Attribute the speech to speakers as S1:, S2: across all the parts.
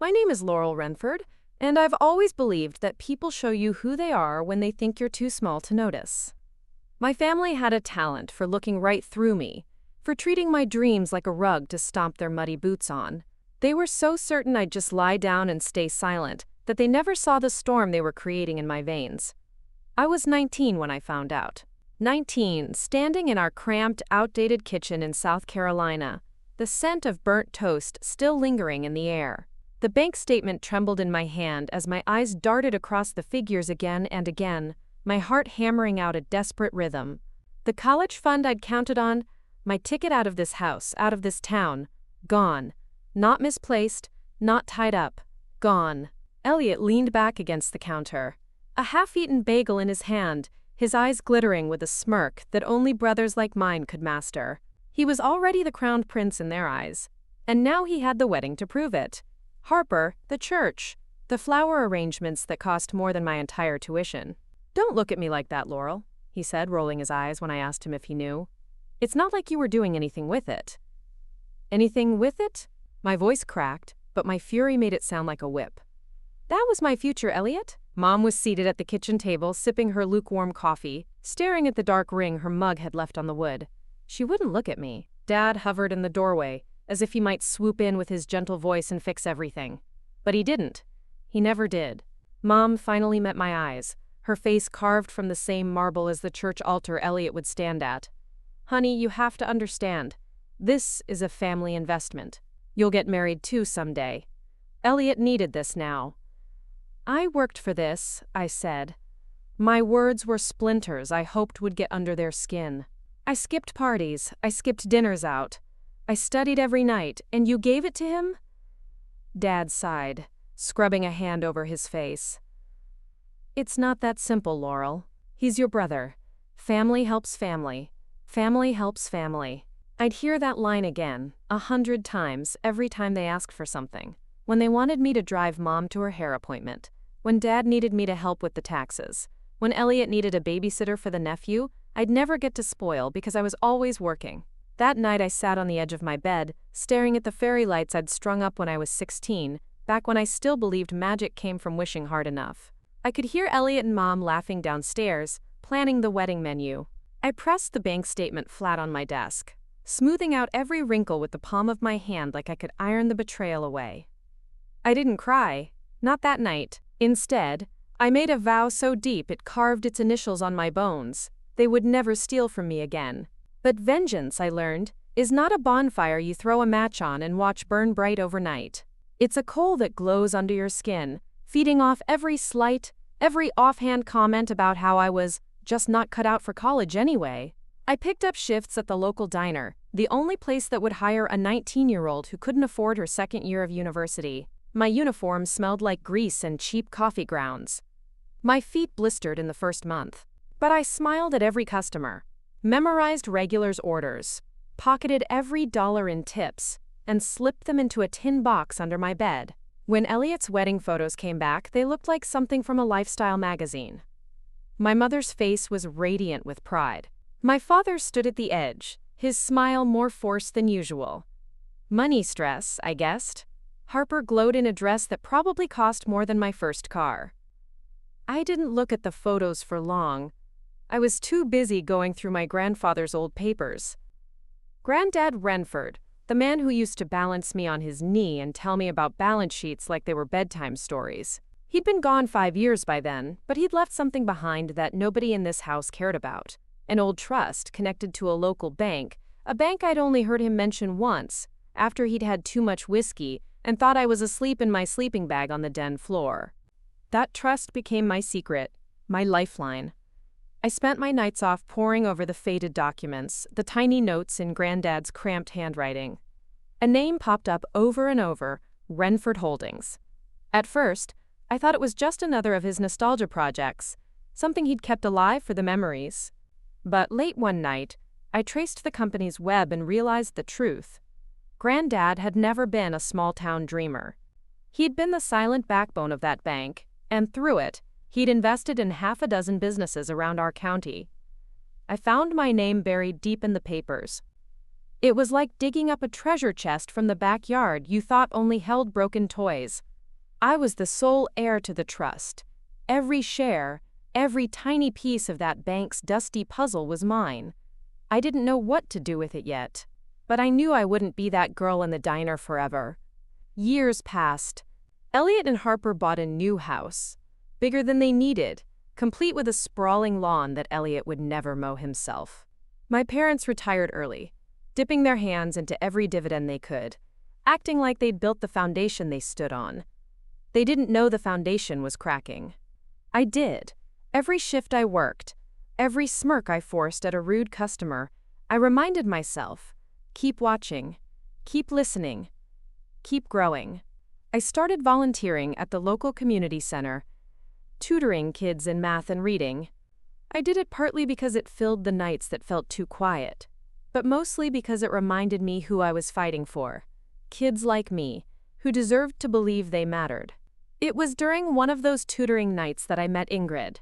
S1: My name is Laurel Renford, and I've always believed that people show you who they are when they think you're too small to notice. My family had a talent for looking right through me, for treating my dreams like a rug to stomp their muddy boots on. They were so certain I'd just lie down and stay silent that they never saw the storm they were creating in my veins. I was 19 when I found out. 19, standing in our cramped, outdated kitchen in South Carolina, the scent of burnt toast still lingering in the air. The bank statement trembled in my hand as my eyes darted across the figures again and again, my heart hammering out a desperate rhythm. The college fund I'd counted on, my ticket out of this house, out of this town, gone. Not misplaced, not tied up, gone. Elliot leaned back against the counter, a half-eaten bagel in his hand, his eyes glittering with a smirk that only brothers like mine could master. He was already the crowned prince in their eyes, and now he had the wedding to prove it. Harper, the church, the flower arrangements that cost more than my entire tuition. "Don't look at me like that, Laurel," he said, rolling his eyes when I asked him if he knew. "It's not like you were doing anything with it." "Anything with it?" My voice cracked, but my fury made it sound like a whip. "That was my future, Elliot." Mom was seated at the kitchen table, sipping her lukewarm coffee, staring at the dark ring her mug had left on the wood. She wouldn't look at me. Dad hovered in the doorway, as if he might swoop in with his gentle voice and fix everything. But he didn't. He never did. Mom finally met my eyes, her face carved from the same marble as the church altar Elliot would stand at. "Honey, you have to understand. This is a family investment. You'll get married too someday. Elliot needed this now." "I worked for this," I said. My words were splinters I hoped would get under their skin. "I skipped parties, I skipped dinners out. I studied every night, and you gave it to him?" Dad sighed, scrubbing a hand over his face. "It's not that simple, Laurel. He's your brother. Family helps family. Family helps family." I'd hear that line again, 100 times, every time they asked for something. When they wanted me to drive Mom to her hair appointment. When Dad needed me to help with the taxes. When Elliot needed a babysitter for the nephew, I'd never get to spoil because I was always working. That night I sat on the edge of my bed, staring at the fairy lights I'd strung up when I was 16, back when I still believed magic came from wishing hard enough. I could hear Elliot and Mom laughing downstairs, planning the wedding menu. I pressed the bank statement flat on my desk, smoothing out every wrinkle with the palm of my hand like I could iron the betrayal away. I didn't cry, not that night. Instead, I made a vow so deep it carved its initials on my bones. They would never steal from me again. But vengeance, I learned, is not a bonfire you throw a match on and watch burn bright overnight. It's a coal that glows under your skin, feeding off every slight, every offhand comment about how I was just not cut out for college anyway. I picked up shifts at the local diner, the only place that would hire a 19-year-old who couldn't afford her second year of university. My uniform smelled like grease and cheap coffee grounds. My feet blistered in the first month. But I smiled at every customer, memorized regulars' orders, pocketed every dollar in tips, and slipped them into a tin box under my bed. When Elliot's wedding photos came back, they looked like something from a lifestyle magazine. My mother's face was radiant with pride. My father stood at the edge, his smile more forced than usual. Money stress, I guessed. Harper glowed in a dress that probably cost more than my first car. I didn't look at the photos for long. I was too busy going through my grandfather's old papers. Granddad Renford, the man who used to balance me on his knee and tell me about balance sheets like they were bedtime stories. He'd been gone 5 years by then, but he'd left something behind that nobody in this house cared about. An old trust connected to a local bank, a bank I'd only heard him mention once, after he'd had too much whiskey and thought I was asleep in my sleeping bag on the den floor. That trust became my secret, my lifeline. I spent my nights off poring over the faded documents, the tiny notes in Granddad's cramped handwriting. A name popped up over and over, Renford Holdings. At first, I thought it was just another of his nostalgia projects, something he'd kept alive for the memories. But late one night, I traced the company's web and realized the truth. Granddad had never been a small-town dreamer. He'd been the silent backbone of that bank, and through it, he'd invested in 6 businesses around our county. I found my name buried deep in the papers. It was like digging up a treasure chest from the backyard you thought only held broken toys, I was the sole heir to the trust. Every share, every tiny piece of that bank's dusty puzzle was mine. I didn't know what to do with it yet, but I knew I wouldn't be that girl in the diner forever. Years passed. Elliot and Harper bought a new house, bigger than they needed, complete with a sprawling lawn that Elliot would never mow himself. My parents retired early, dipping their hands into every dividend they could, acting like they'd built the foundation they stood on. They didn't know the foundation was cracking. I did. Every shift I worked, every smirk I forced at a rude customer, I reminded myself, keep watching, keep listening, keep growing. I started volunteering at the local community center, tutoring kids in math and reading. I did it partly because it filled the nights that felt too quiet, but mostly because it reminded me who I was fighting for. Kids like me, who deserved to believe they mattered. It was during one of those tutoring nights that I met Ingrid.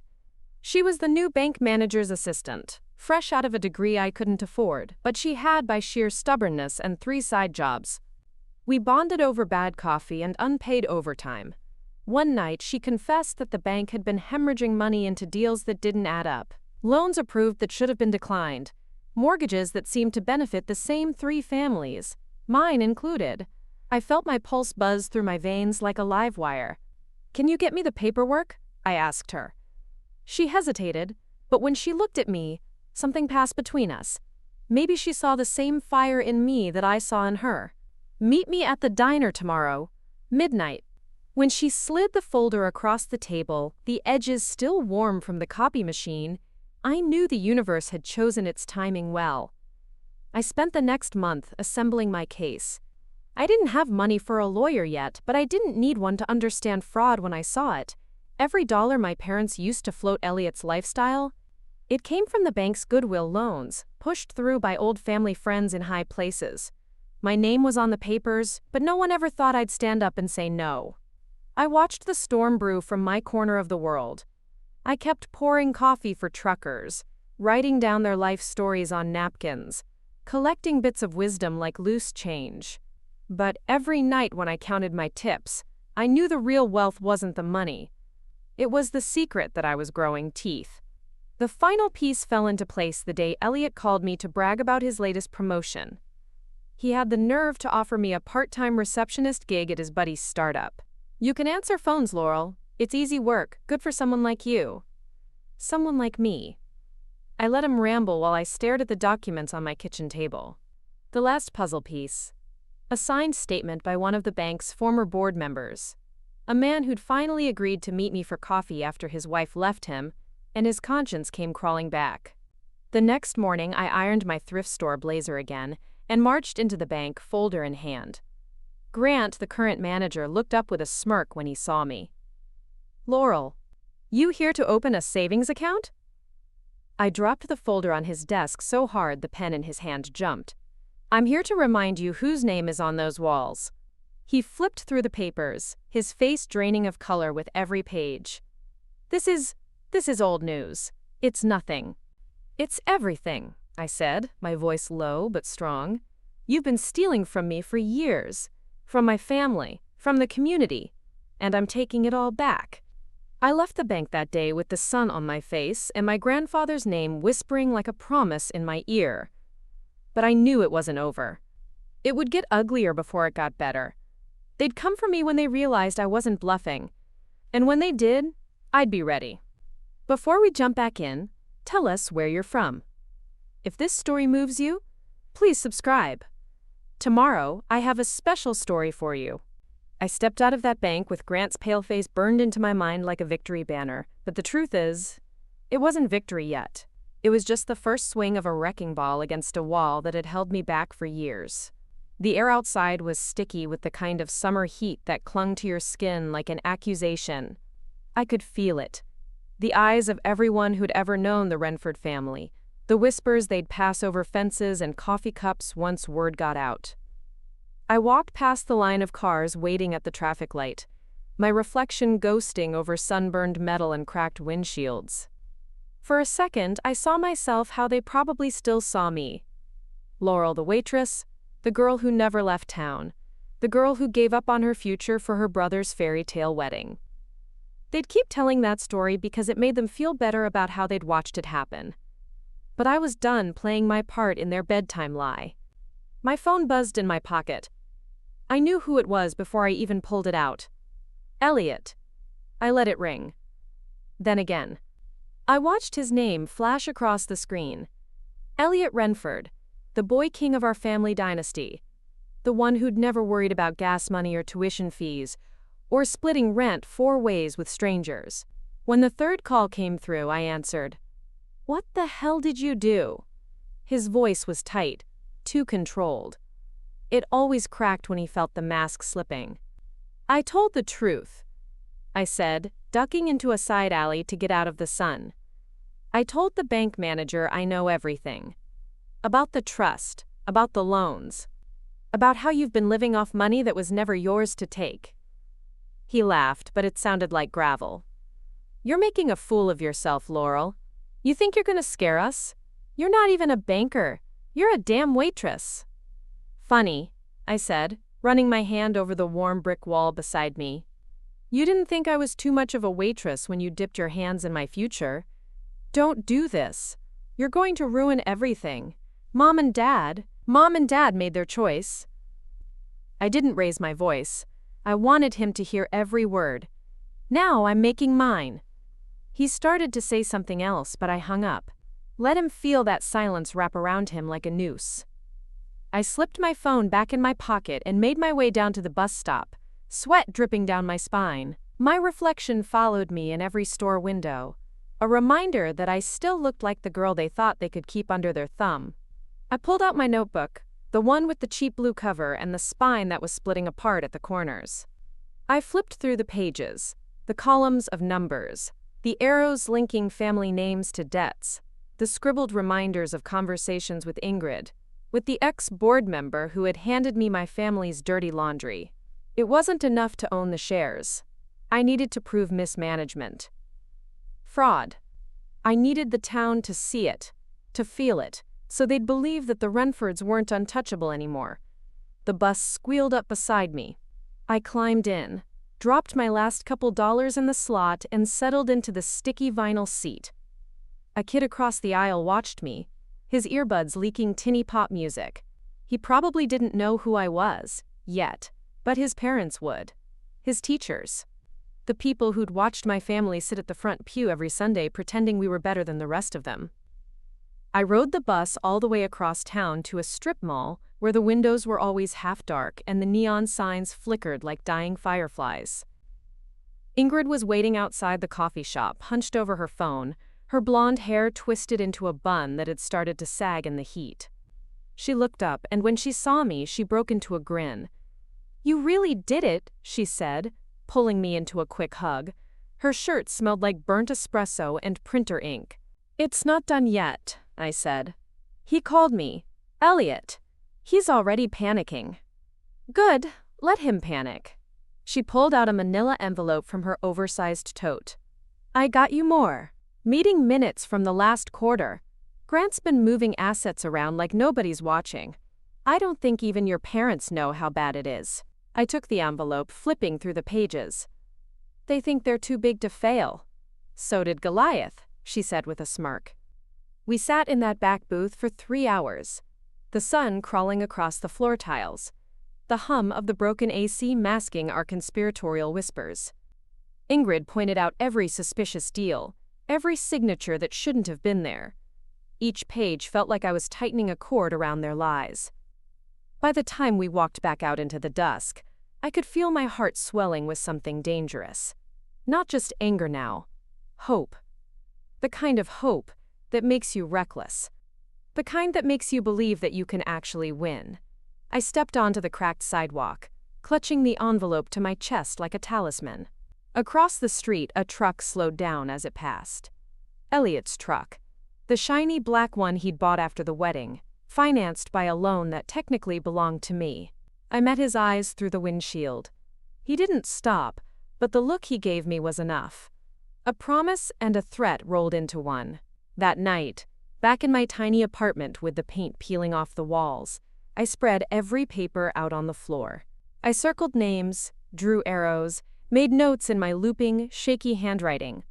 S1: She was the new bank manager's assistant, fresh out of a degree I couldn't afford, but she had by sheer stubbornness and 3 side jobs. We bonded over bad coffee and unpaid overtime. One night, she confessed that the bank had been hemorrhaging money into deals that didn't add up, loans approved that should have been declined, mortgages that seemed to benefit the same 3 families, mine included. I felt my pulse buzz through my veins like a live wire. "Can you get me the paperwork?" I asked her. She hesitated, but when she looked at me, something passed between us. Maybe she saw the same fire in me that I saw in her. "Meet me at the diner tomorrow, midnight." When she slid the folder across the table, the edges still warm from the copy machine, I knew the universe had chosen its timing well. I spent the next month assembling my case. I didn't have money for a lawyer yet, but I didn't need one to understand fraud when I saw it. Every dollar my parents used to float Elliot's lifestyle, it came from the bank's goodwill loans, pushed through by old family friends in high places. My name was on the papers, but no one ever thought I'd stand up and say no. I watched the storm brew from my corner of the world. I kept pouring coffee for truckers, writing down their life stories on napkins, collecting bits of wisdom like loose change. But every night when I counted my tips, I knew the real wealth wasn't the money. It was the secret that I was growing teeth. The final piece fell into place the day Elliot called me to brag about his latest promotion. He had the nerve to offer me a part-time receptionist gig at his buddy's startup. "You can answer phones, Laurel. It's easy work, good for someone like you." Someone like me. I let him ramble while I stared at the documents on my kitchen table. The last puzzle piece. A signed statement by one of the bank's former board members. A man who'd finally agreed to meet me for coffee after his wife left him, and his conscience came crawling back. The next morning, I ironed my thrift store blazer again and marched into the bank, folder in hand. Grant, the current manager, looked up with a smirk when he saw me. "Laurel, you here to open a savings account?" I dropped the folder on his desk so hard the pen in his hand jumped. "I'm here to remind you whose name is on those walls." He flipped through the papers, his face draining of color with every page. This is old news. It's nothing." "It's everything," I said, my voice low but strong. "You've been stealing from me for years. From my family, from the community, and I'm taking it all back." I left the bank that day with the sun on my face and my grandfather's name whispering like a promise in my ear. But I knew it wasn't over. It would get uglier before it got better. They'd come for me when they realized I wasn't bluffing. And when they did, I'd be ready. Before we jump back in, tell us where you're from. If this story moves you, please subscribe. Tomorrow, I have a special story for you. I stepped out of that bank with Grant's pale face burned into my mind like a victory banner, but the truth is, it wasn't victory yet. It was just the first swing of a wrecking ball against a wall that had held me back for years. The air outside was sticky with the kind of summer heat that clung to your skin like an accusation. I could feel it. The eyes of everyone who'd ever known the Renford family, the whispers they'd pass over fences and coffee cups once word got out. I walked past the line of cars waiting at the traffic light, my reflection ghosting over sunburned metal and cracked windshields. For a second, I saw myself how they probably still saw me. Laurel the waitress, the girl who never left town, the girl who gave up on her future for her brother's fairy tale wedding. They'd keep telling that story because it made them feel better about how they'd watched it happen. But I was done playing my part in their bedtime lie. My phone buzzed in my pocket. I knew who it was before I even pulled it out. Elliot. I let it ring. Then again. I watched his name flash across the screen. Elliot Renford, the boy king of our family dynasty. The one who'd never worried about gas money or tuition fees, or splitting rent 4 ways with strangers. When the third call came through, I answered. "What the hell did you do?" His voice was tight, too controlled. It always cracked when he felt the mask slipping. "I told the truth," I said, ducking into a side alley to get out of the sun. "I told the bank manager I know everything. About the trust, about the loans, about how you've been living off money that was never yours to take." He laughed, but it sounded like gravel. "You're making a fool of yourself, Laurel. You think you're gonna scare us? You're not even a banker. You're a damn waitress." "Funny," I said, running my hand over the warm brick wall beside me. "You didn't think I was too much of a waitress when you dipped your hands in my future. Don't do this. You're going to ruin everything. Mom and Dad made their choice." I didn't raise my voice. I wanted him to hear every word. "Now I'm making mine." He started to say something else, but I hung up. Let him feel that silence wrap around him like a noose. I slipped my phone back in my pocket and made my way down to the bus stop, sweat dripping down my spine. My reflection followed me in every store window, a reminder that I still looked like the girl they thought they could keep under their thumb. I pulled out my notebook, the one with the cheap blue cover and the spine that was splitting apart at the corners. I flipped through the pages, the columns of numbers, the arrows linking family names to debts, the scribbled reminders of conversations with Ingrid, with the ex-board member who had handed me my family's dirty laundry. It wasn't enough to own the shares. I needed to prove mismanagement. Fraud. I needed the town to see it, to feel it, so they'd believe that the Renfords weren't untouchable anymore. The bus squealed up beside me. I climbed in, dropped my last couple dollars in the slot, and settled into the sticky vinyl seat. A kid across the aisle watched me, his earbuds leaking tinny pop music. He probably didn't know who I was, yet, but his parents would. His teachers. The people who'd watched my family sit at the front pew every Sunday pretending we were better than the rest of them. I rode the bus all the way across town to a strip mall where the windows were always half dark and the neon signs flickered like dying fireflies. Ingrid was waiting outside the coffee shop, hunched over her phone, her blonde hair twisted into a bun that had started to sag in the heat. She looked up, and when she saw me, she broke into a grin. "You really did it," she said, pulling me into a quick hug. Her shirt smelled like burnt espresso and printer ink. "It's not done yet," I said. "He called me. Elliot. He's already panicking." "Good, let him panic." She pulled out a manila envelope from her oversized tote. "I got you more. Meeting minutes from the last quarter. Grant's been moving assets around like nobody's watching. I don't think even your parents know how bad it is." I took the envelope, flipping through the pages. "They think they're too big to fail." "So did Goliath," she said with a smirk. We sat in that back booth for 3 hours. The sun crawling across the floor tiles. The hum of the broken AC masking our conspiratorial whispers. Ingrid pointed out every suspicious deal, every signature that shouldn't have been there. Each page felt like I was tightening a cord around their lies. By the time we walked back out into the dusk, I could feel my heart swelling with something dangerous. Not just anger now. Hope. The kind of hope that makes you reckless. The kind that makes you believe that you can actually win. I stepped onto the cracked sidewalk, clutching the envelope to my chest like a talisman. Across the street, a truck slowed down as it passed. Elliot's truck. The shiny black one he'd bought after the wedding, financed by a loan that technically belonged to me. I met his eyes through the windshield. He didn't stop, but the look he gave me was enough. A promise and a threat rolled into one. That night, back in my tiny apartment with the paint peeling off the walls, I spread every paper out on the floor. I circled names, drew arrows, made notes in my looping, shaky handwriting.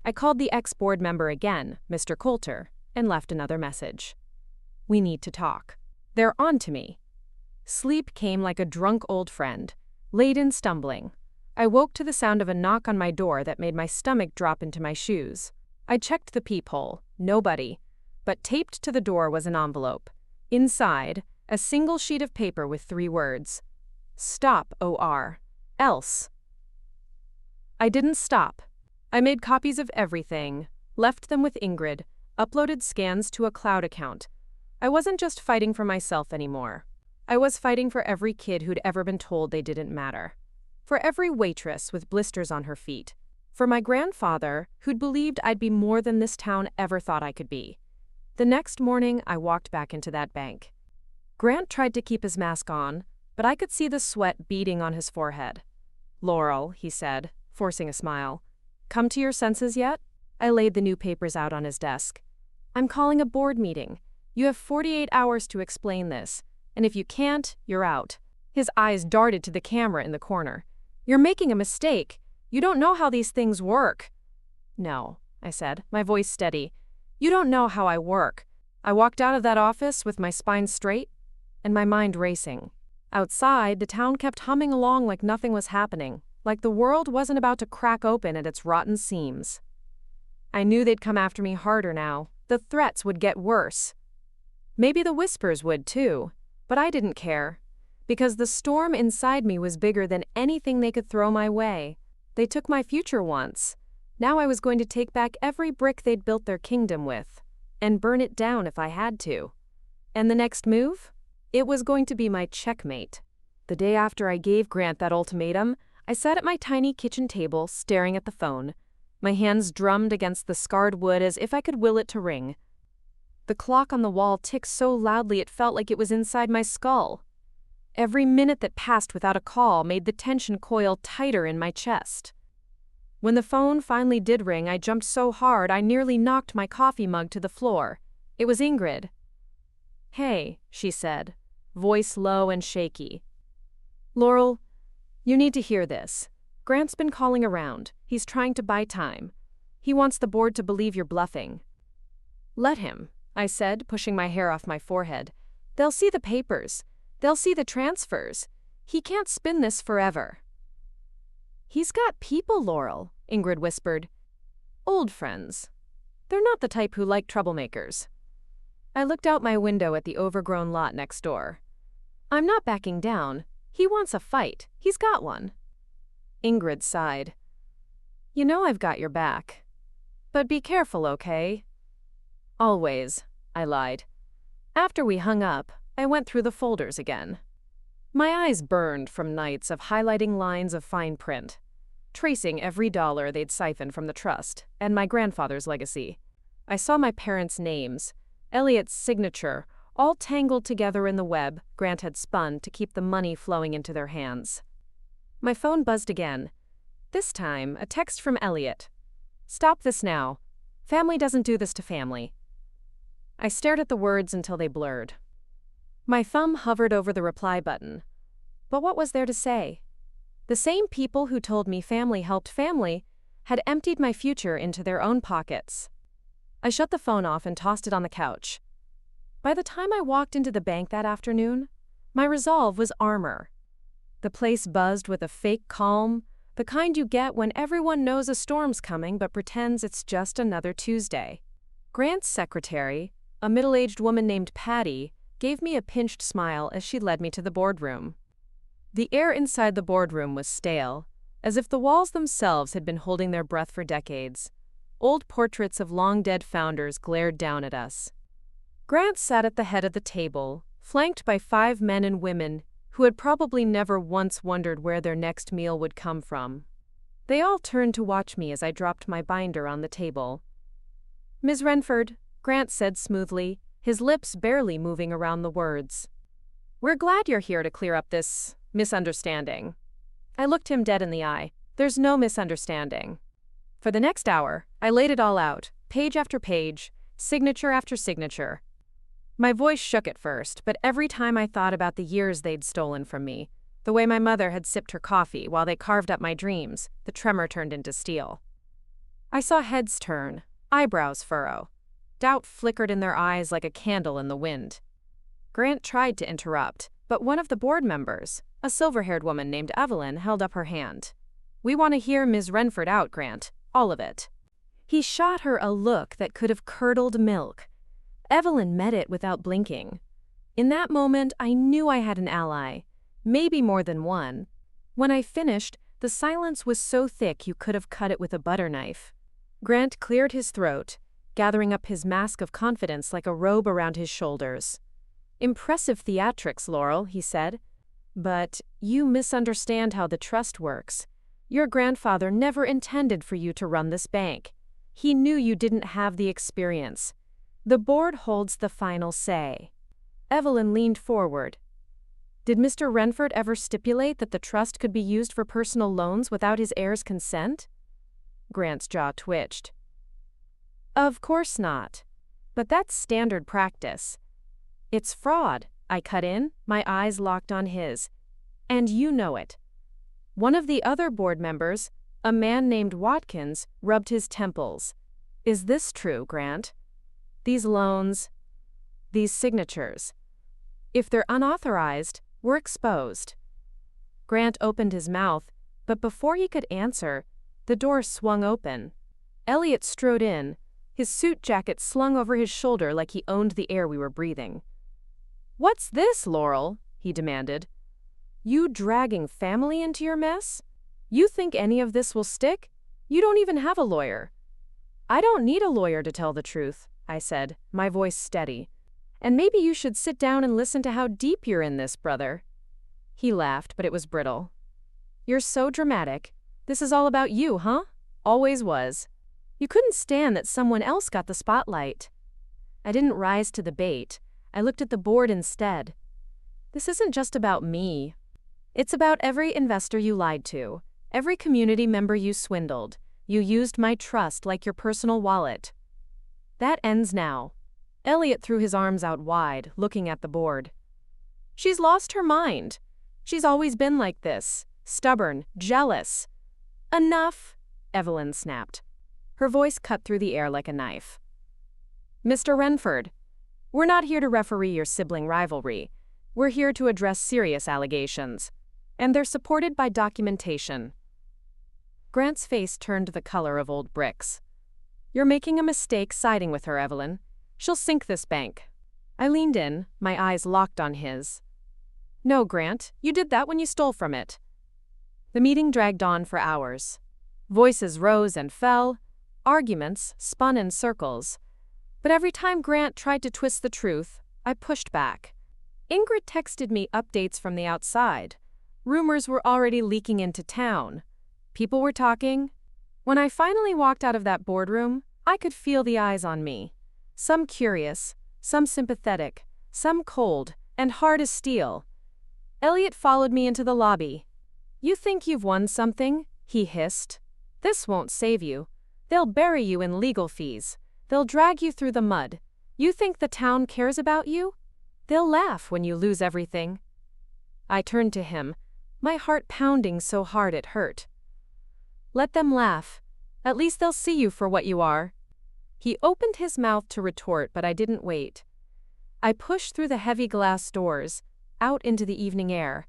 S1: I called the ex-board member again, Mr. Coulter, and left another message. We need to talk. They're on to me. Sleep came like a drunk old friend, laden stumbling. I woke to the sound of a knock on my door that made my stomach drop into my shoes. I checked the peephole, nobody, but taped to the door was an envelope. Inside, a single sheet of paper with 3 words. Stop, OR. Else. I didn't stop. I made copies of everything, left them with Ingrid, uploaded scans to a cloud account. I wasn't just fighting for myself anymore. I was fighting for every kid who'd ever been told they didn't matter. For every waitress with blisters on her feet. For my grandfather, who'd believed I'd be more than this town ever thought I could be. The next morning, I walked back into that bank. Grant tried to keep his mask on, but I could see the sweat beading on his forehead. "Laurel," he said, forcing a smile. "Come to your senses yet?" I laid the new papers out on his desk. "I'm calling a board meeting. You have 48 hours to explain this, and if you can't, you're out." His eyes darted to the camera in the corner. "You're making a mistake. You don't know how these things work." "No," I said, my voice steady. "You don't know how I work." I walked out of that office with my spine straight and my mind racing. Outside, the town kept humming along like nothing was happening, like the world wasn't about to crack open at its rotten seams. I knew they'd come after me harder now. The threats would get worse. Maybe the whispers would too, but I didn't care, because the storm inside me was bigger than anything they could throw my way. They took my future once. Now I was going to take back every brick they'd built their kingdom with, and burn it down if I had to. And the next move? It was going to be my checkmate. The day after I gave Grant that ultimatum, I sat at my tiny kitchen table, staring at the phone. My hands drummed against the scarred wood as if I could will it to ring. The clock on the wall ticked so loudly it felt like it was inside my skull. Every minute that passed without a call made the tension coil tighter in my chest. When the phone finally did ring, I jumped so hard I nearly knocked my coffee mug to the floor. It was Ingrid. "Hey," she said, voice low and shaky. "Laurel, you need to hear this. Grant's been calling around. He's trying to buy time. He wants the board to believe you're bluffing." "Let him," I said, pushing my hair off my forehead. "They'll see the papers. They'll see the transfers. He can't spin this forever." "He's got people, Laurel," Ingrid whispered. "Old friends. They're not the type who like troublemakers." I looked out my window at the overgrown lot next door. "I'm not backing down. He wants a fight. He's got one." Ingrid sighed. "You know I've got your back. But be careful, okay?" "Always," I lied. After we hung up, I went through the folders again. My eyes burned from nights of highlighting lines of fine print, tracing every dollar they'd siphoned from the trust and my grandfather's legacy. I saw my parents' names, Elliot's signature, all tangled together in the web Grant had spun to keep the money flowing into their hands. My phone buzzed again. This time, a text from Elliot. "Stop this now. Family doesn't do this to family." I stared at the words until they blurred. My thumb hovered over the reply button. But what was there to say? The same people who told me family helped family had emptied my future into their own pockets. I shut the phone off and tossed it on the couch. By the time I walked into the bank that afternoon, my resolve was armor. The place buzzed with a fake calm, the kind you get when everyone knows a storm's coming but pretends it's just another Tuesday. Grant's secretary, a middle-aged woman named Patty, gave me a pinched smile as she led me to the boardroom. The air inside the boardroom was stale, as if the walls themselves had been holding their breath for decades. Old portraits of long-dead founders glared down at us. Grant sat at the head of the table, flanked by 5 men and women who had probably never once wondered where their next meal would come from. They all turned to watch me as I dropped my binder on the table. "Ms. Renford," Grant said smoothly, his lips barely moving around the words. "We're glad you're here to clear up this misunderstanding." I looked him dead in the eye. "There's no misunderstanding." For the next hour, I laid it all out, page after page, signature after signature. My voice shook at first, but every time I thought about the years they'd stolen from me, The way my mother had sipped her coffee while they carved up my dreams, the tremor turned into steel. I saw heads turn, eyebrows furrow. Doubt flickered in their eyes like a candle in the wind. Grant tried to interrupt, but one of the board members, a silver-haired woman named Evelyn, held up her hand. "We want to hear Ms. Renford out, Grant. All of it." He shot her a look that could have curdled milk. Evelyn met it without blinking. In that moment, I knew I had an ally, maybe more than one. When I finished, the silence was so thick you could have cut it with a butter knife. Grant cleared his throat, gathering up his mask of confidence like a robe around his shoulders. "Impressive theatrics, Laurel," he said. "But you misunderstand how the trust works. Your grandfather never intended for you to run this bank. He knew you didn't have the experience. The board holds the final say." Evelyn leaned forward. "Did Mr. Renford ever stipulate that the trust could be used for personal loans without his heir's consent?" Grant's jaw twitched. "Of course not. But that's standard practice." "It's fraud," I cut in, my eyes locked on his. "And you know it." One of the other board members, a man named Watkins, rubbed his temples. "Is this true, Grant? These loans, these signatures, if they're unauthorized, we're exposed." Grant opened his mouth, but before he could answer, the door swung open. Elliot strode in, his suit jacket slung over his shoulder like he owned the air we were breathing. "What's this, Laurel?" he demanded. "You dragging family into your mess? You think any of this will stick? You don't even have a lawyer." "I don't need a lawyer to tell the truth," I said, my voice steady. "And maybe you should sit down and listen to how deep you're in this, brother." He laughed, but it was brittle. "You're so dramatic. This is all about you, huh? Always was. You couldn't stand that someone else got the spotlight." I didn't rise to the bait. I looked at the board instead. "This isn't just about me. It's about every investor you lied to, every community member you swindled. You used my trust like your personal wallet. That ends now." Elliot threw his arms out wide, looking at the board. "She's lost her mind. She's always been like this, stubborn, jealous." "Enough," Evelyn snapped. Her voice cut through the air like a knife. "Mr. Renford, we're not here to referee your sibling rivalry. We're here to address serious allegations. And they're supported by documentation." Grant's face turned the color of old bricks. "You're making a mistake siding with her, Evelyn. She'll sink this bank." I leaned in, my eyes locked on his. "No, Grant, you did that when you stole from it." The meeting dragged on for hours. Voices rose and fell. Arguments spun in circles. But every time Grant tried to twist the truth, I pushed back. Ingrid texted me updates from the outside. Rumors were already leaking into town. People were talking. When I finally walked out of that boardroom, I could feel the eyes on me. Some curious, some sympathetic, some cold, and hard as steel. Elliot followed me into the lobby. "You think you've won something?" he hissed. "This won't save you. They'll bury you in legal fees. They'll drag you through the mud. You think the town cares about you? They'll laugh when you lose everything." I turned to him, my heart pounding so hard it hurt. "Let them laugh. At least they'll see you for what you are." He opened his mouth to retort, but I didn't wait. I pushed through the heavy glass doors, out into the evening air.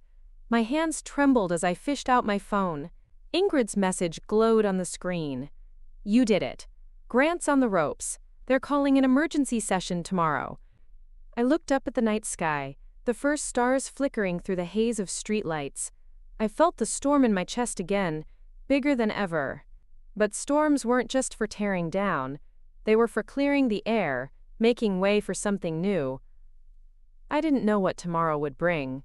S1: My hands trembled as I fished out my phone. Ingrid's message glowed on the screen. "You did it. Grant's on the ropes. They're calling an emergency session tomorrow." I looked up at the night sky, the first stars flickering through the haze of streetlights. I felt the storm in my chest again, bigger than ever. But storms weren't just for tearing down. They were for clearing the air, making way for something new. I didn't know what tomorrow would bring.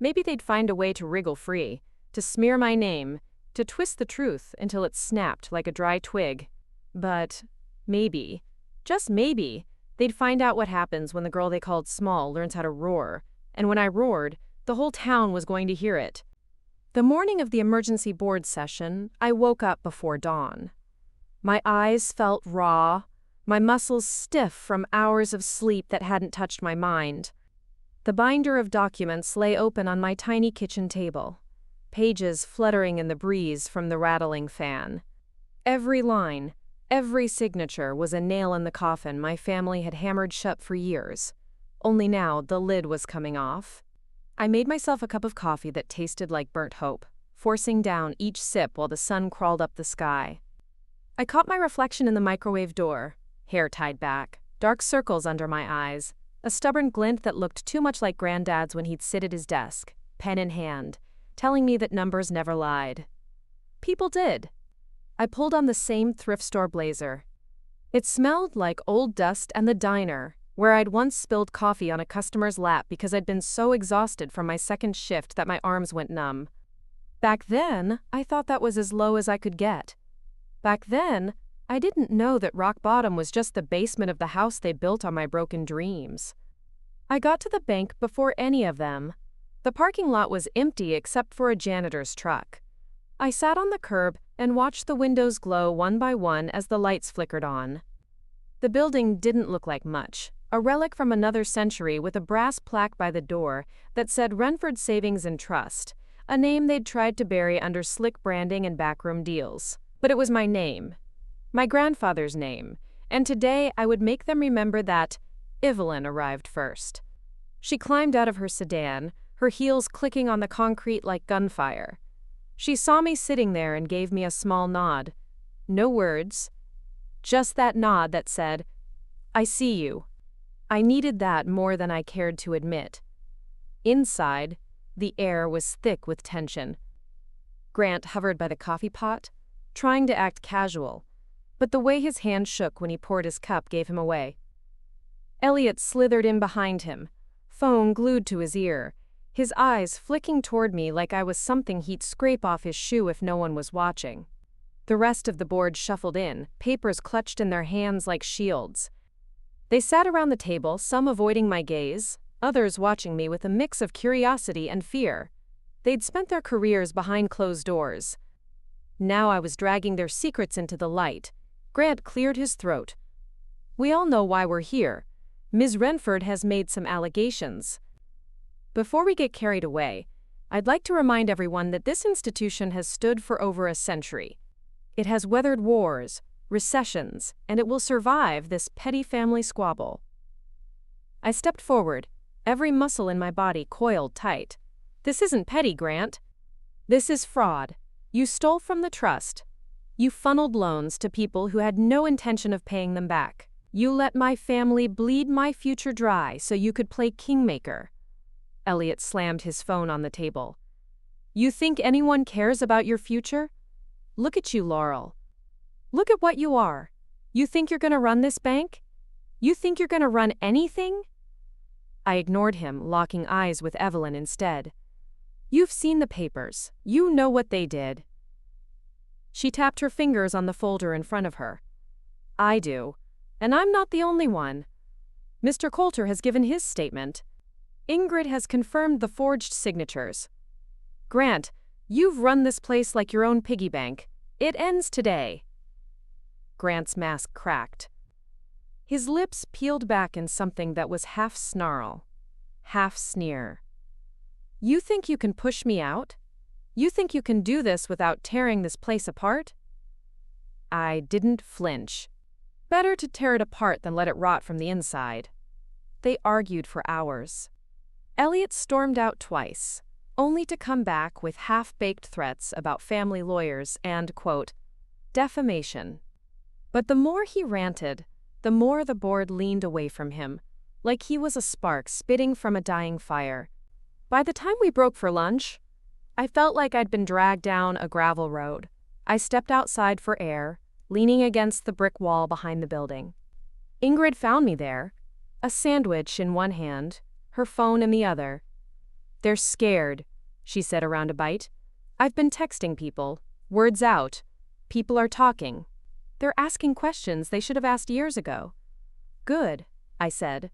S1: Maybe they'd find a way to wriggle free, to smear my name, to twist the truth until it snapped like a dry twig. But maybe, just maybe, they'd find out what happens when the girl they called Small learns how to roar, and when I roared, the whole town was going to hear it. The morning of the emergency board session, I woke up before dawn. My eyes felt raw, my muscles stiff from hours of sleep that hadn't touched my mind. The binder of documents lay open on my tiny kitchen table, pages fluttering in the breeze from the rattling fan. Every line, every signature was a nail in the coffin my family had hammered shut for years. Only now the lid was coming off. I made myself a cup of coffee that tasted like burnt hope, forcing down each sip while the sun crawled up the sky. I caught my reflection in the microwave door, hair tied back, dark circles under my eyes, a stubborn glint that looked too much like Granddad's when he'd sit at his desk, pen in hand, telling me that numbers never lied. People did. I pulled on the same thrift store blazer. It smelled like old dust and the diner, where I'd once spilled coffee on a customer's lap because I'd been so exhausted from my second shift that my arms went numb. Back then, I thought that was as low as I could get. Back then, I didn't know that rock bottom was just the basement of the house they built on my broken dreams. I got to the bank before any of them. The parking lot was empty except for a janitor's truck. I sat on the curb and watched the windows glow one by one as the lights flickered on. The building didn't look like much, a relic from another century with a brass plaque by the door that said Renford Savings and Trust, a name they'd tried to bury under slick branding and backroom deals. But it was my name, my grandfather's name, and today I would make them remember that Evelyn arrived first. She climbed out of her sedan, her heels clicking on the concrete like gunfire. She saw me sitting there and gave me a small nod. No words, just that nod that said, "I see you." I needed that more than I cared to admit. Inside, the air was thick with tension. Grant hovered by the coffee pot, trying to act casual, but the way his hand shook when he poured his cup gave him away. Elliot slithered in behind him, phone glued to his ear, his eyes flicking toward me like I was something he'd scrape off his shoe if no one was watching. The rest of the board shuffled in, papers clutched in their hands like shields. They sat around the table, some avoiding my gaze, others watching me with a mix of curiosity and fear. They'd spent their careers behind closed doors. Now I was dragging their secrets into the light. Grant cleared his throat. "We all know why we're here. Ms. Renford has made some allegations. Before we get carried away, I'd like to remind everyone that this institution has stood for over a century. It has weathered wars, recessions, and it will survive this petty family squabble." I stepped forward, every muscle in my body coiled tight. "This isn't petty, Grant. This is fraud. You stole from the trust. You funneled loans to people who had no intention of paying them back. You let my family bleed my future dry so you could play kingmaker." Elliot slammed his phone on the table. "You think anyone cares about your future? Look at you, Laurel. Look at what you are. You think you're going to run this bank? You think you're going to run anything?" I ignored him, locking eyes with Evelyn instead. "You've seen the papers. You know what they did." She tapped her fingers on the folder in front of her. "I do. And I'm not the only one. Mr. Coulter has given his statement. Ingrid has confirmed the forged signatures. Grant, you've run this place like your own piggy bank. It ends today." Grant's mask cracked. His lips peeled back in something that was half snarl, half sneer. "You think you can push me out? You think you can do this without tearing this place apart?" I didn't flinch. Better to tear it apart than let it rot from the inside. They argued for hours. Elliot stormed out twice, only to come back with half-baked threats about family lawyers and, quote, defamation. But the more he ranted, the more the board leaned away from him, like he was a spark spitting from a dying fire. By the time we broke for lunch, I felt like I'd been dragged down a gravel road. I stepped outside for air, leaning against the brick wall behind the building. Ingrid found me there, a sandwich in one hand, her phone in the other. "They're scared," she said around a bite. "I've been texting people, words out. People are talking. They're asking questions they should have asked years ago." "Good," I said.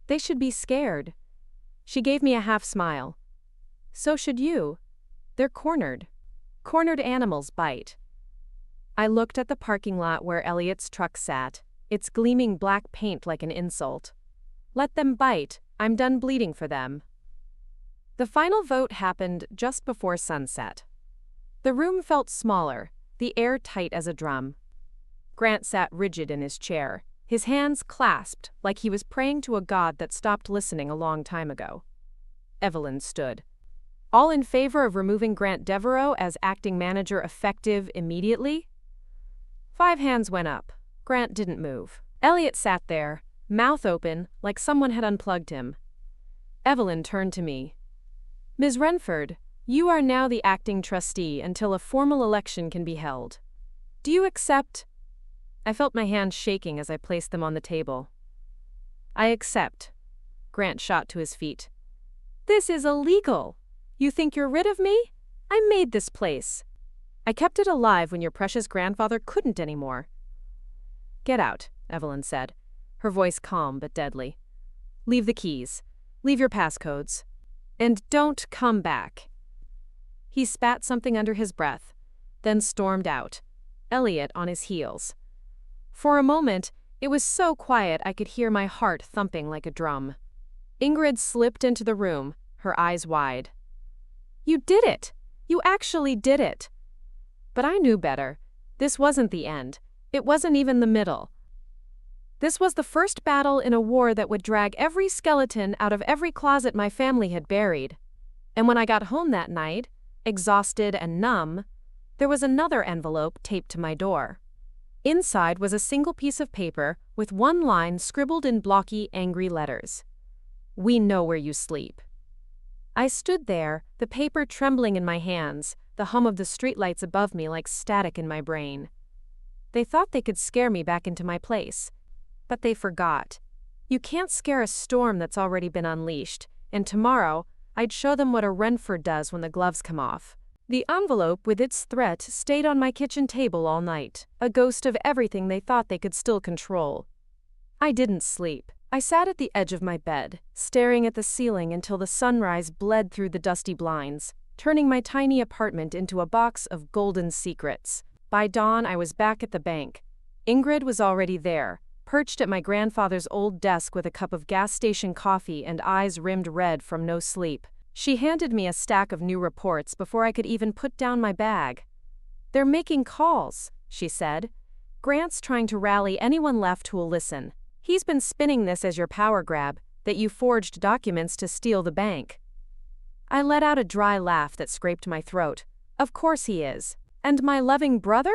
S1: "They should be scared." She gave me a half smile. "So should you. They're cornered. Cornered animals bite." I looked at the parking lot where Elliot's truck sat, its gleaming black paint like an insult. "Let them bite," I'm done bleeding for them. The final vote happened just before sunset. The room felt smaller, the air tight as a drum. Grant sat rigid in his chair, his hands clasped like he was praying to a god that stopped listening a long time ago. Evelyn stood. All in favor of removing Grant Devereaux as acting manager effective immediately? 5 hands went up. Grant didn't move. Elliot sat there, mouth open, like someone had unplugged him. Evelyn turned to me. Ms. Renford, you are now the acting trustee until a formal election can be held. Do you accept? I felt my hands shaking as I placed them on the table. I accept. Grant shot to his feet. This is illegal. You think you're rid of me? I made this place. I kept it alive when your precious grandfather couldn't anymore. Get out, Evelyn said, her voice calm but deadly. Leave the keys. Leave your passcodes. And don't come back. He spat something under his breath, then stormed out, Elliot on his heels. For a moment, it was so quiet I could hear my heart thumping like a drum. Ingrid slipped into the room, her eyes wide. You did it! You actually did it! But I knew better. This wasn't the end. It wasn't even the middle. This was the first battle in a war that would drag every skeleton out of every closet my family had buried. And when I got home that night, exhausted and numb, there was another envelope taped to my door. Inside was a single piece of paper with one line scribbled in blocky, angry letters. We know where you sleep. I stood there, the paper trembling in my hands, the hum of the streetlights above me like static in my brain. They thought they could scare me back into my place. But they forgot. You can't scare a storm that's already been unleashed, and tomorrow, I'd show them what a Renford does when the gloves come off. The envelope with its threat stayed on my kitchen table all night, a ghost of everything they thought they could still control. I didn't sleep. I sat at the edge of my bed, staring at the ceiling until the sunrise bled through the dusty blinds, turning my tiny apartment into a box of golden secrets. By dawn, I was back at the bank. Ingrid was already there, perched at my grandfather's old desk with a cup of gas station coffee and eyes rimmed red from no sleep. She handed me a stack of new reports before I could even put down my bag. They're making calls, she said. Grant's trying to rally anyone left who'll listen. He's been spinning this as your power grab, that you forged documents to steal the bank. I let out a dry laugh that scraped my throat. Of course he is. And my loving brother?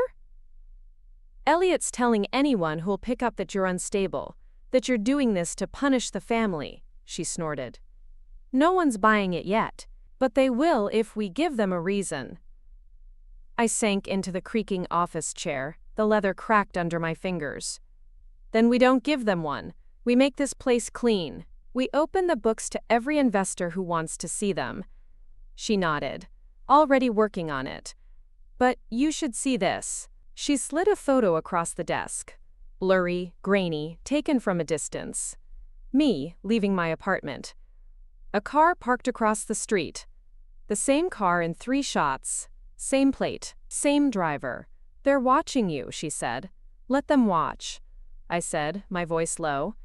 S1: Elliot's telling anyone who'll pick up that you're unstable, that you're doing this to punish the family, she snorted. No one's buying it yet, but they will if we give them a reason. I sank into the creaking office chair, the leather cracked under my fingers. Then we don't give them one. We make this place clean. We open the books to every investor who wants to see them. She nodded. Already working on it. But you should see this. She slid a photo across the desk. Blurry, grainy, taken from a distance. Me, leaving my apartment. A car parked across the street. The same car in 3 shots. Same plate, same driver. They're watching you, she said. Let them watch. I said, my voice low.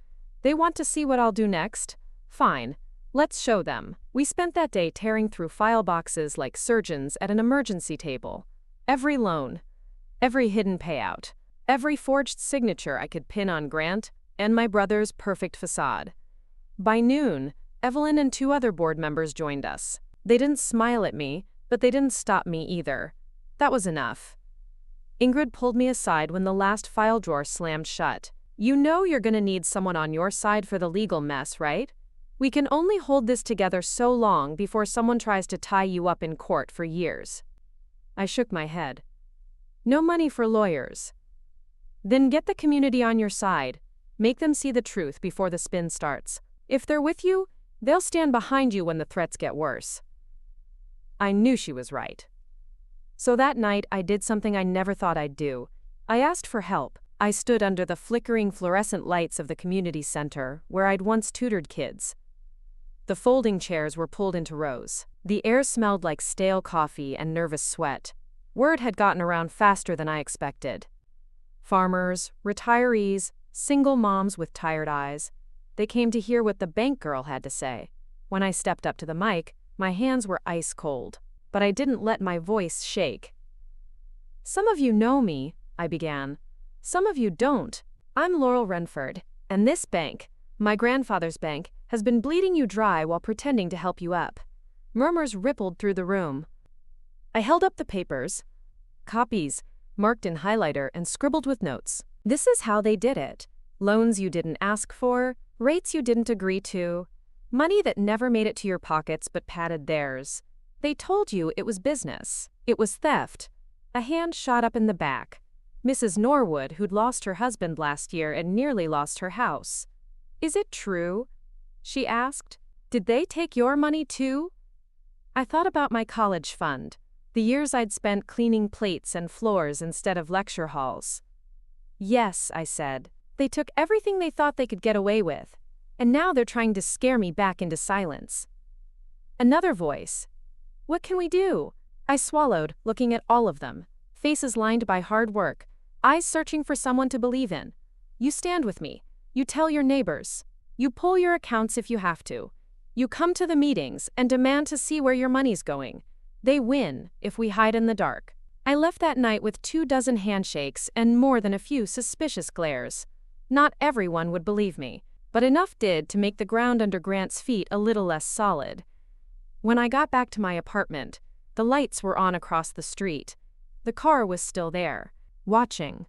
S1: They want to see what I'll do next? Fine. Let's show them. We spent that day tearing through file boxes like surgeons at an emergency table. Every loan. Every hidden payout. Every forged signature I could pin on Grant and my brother's perfect facade. By noon, Evelyn and 2 other board members joined us. They didn't smile at me, but they didn't stop me either. That was enough. Ingrid pulled me aside when the last file drawer slammed shut. You know you're gonna need someone on your side for the legal mess, right? We can only hold this together so long before someone tries to tie you up in court for years. I shook my head. No money for lawyers. Then get the community on your side. Make them see the truth before the spin starts. If they're with you, they'll stand behind you when the threats get worse. I knew she was right. So that night, I did something I never thought I'd do. I asked for help. I stood under the flickering fluorescent lights of the community center, where I'd once tutored kids. The folding chairs were pulled into rows. The air smelled like stale coffee and nervous sweat. Word had gotten around faster than I expected. Farmers, retirees, single moms with tired eyes. They came to hear what the bank girl had to say. When I stepped up to the mic, my hands were ice cold, but I didn't let my voice shake. "Some of you know me," I began. "Some of you don't. I'm Laurel Renford, and this bank, my grandfather's bank, has been bleeding you dry while pretending to help you up." Murmurs rippled through the room. I held up the papers, copies, marked in highlighter and scribbled with notes. This is how they did it. Loans you didn't ask for, rates you didn't agree to, money that never made it to your pockets but padded theirs. They told you it was business. It was theft. A hand shot up in the back. Mrs. Norwood, who'd lost her husband last year and nearly lost her house. "Is it true?" she asked. "Did they take your money too?" I thought about my college fund, the years I'd spent cleaning plates and floors instead of lecture halls. "Yes," I said. "They took everything they thought they could get away with, and now they're trying to scare me back into silence." Another voice. "What can we do?" I swallowed, looking at all of them, faces lined by hard work, eyes searching for someone to believe in. "You stand with me. You tell your neighbors. You pull your accounts if you have to. You come to the meetings and demand to see where your money's going. They win if we hide in the dark." I left that night with 24 handshakes and more than a few suspicious glares. Not everyone would believe me, but enough did to make the ground under Grant's feet a little less solid. When I got back to my apartment, the lights were on across the street. The car was still there, watching.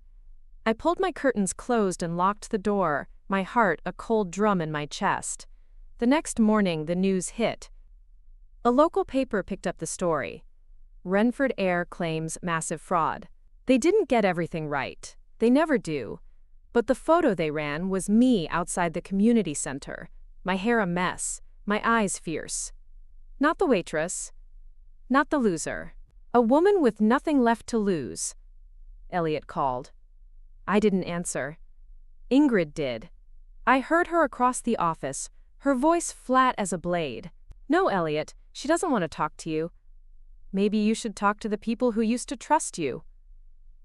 S1: I pulled my curtains closed and locked the door, my heart a cold drum in my chest. The next morning, the news hit. A local paper picked up the story. Renford Air claims massive fraud. They didn't get everything right. They never do. But the photo they ran was me outside the community center, my hair a mess, my eyes fierce. Not the waitress. Not the loser. A woman with nothing left to lose. Elliot called. I didn't answer. Ingrid did. I heard her across the office, her voice flat as a blade. "No, Elliot, she doesn't want to talk to you. Maybe you should talk to the people who used to trust you."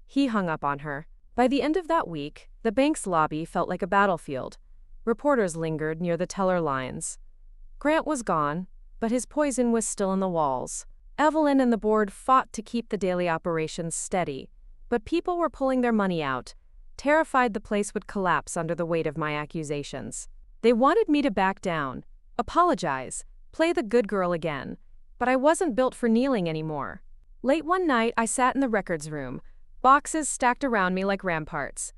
S1: He hung up on her. By the end of that week, the bank's lobby felt like a battlefield. Reporters lingered near the teller lines. Grant was gone, but his poison was still in the walls. Evelyn and the board fought to keep the daily operations steady, but people were pulling their money out, terrified the place would collapse under the weight of my accusations. They wanted me to back down, apologize, play the good girl again, but I wasn't built for kneeling anymore. Late one night, I sat in the records room, boxes stacked around me like ramparts.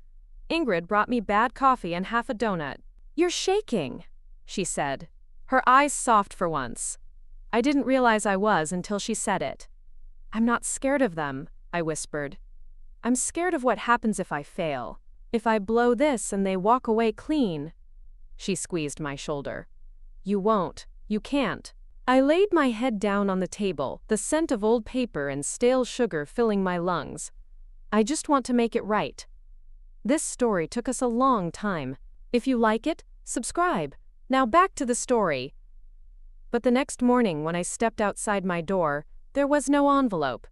S1: Ingrid brought me bad coffee and half a donut. "You're shaking," she said, her eyes soft for once. I didn't realize I was until she said it. "I'm not scared of them," I whispered. "I'm scared of what happens if I fail. If I blow this and they walk away clean." She squeezed my shoulder. "You won't. You can't." I laid my head down on the table, the scent of old paper and stale sugar filling my lungs. "I just want to make it right." This story took us a long time. If you like it, subscribe. Now back to the story. But the next morning when I stepped outside my door, there was no envelope.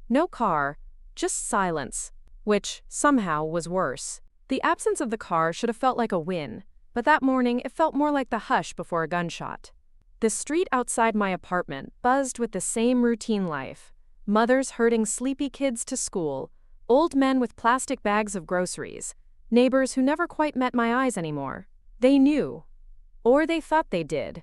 S1: No car, just silence, which, somehow, was worse. The absence of the car should have felt like a win, but that morning it felt more like the hush before a gunshot. The street outside my apartment buzzed with the same routine life. Mothers herding sleepy kids to school, old men with plastic bags of groceries, neighbors who never quite met my eyes anymore. They knew. Or they thought they did.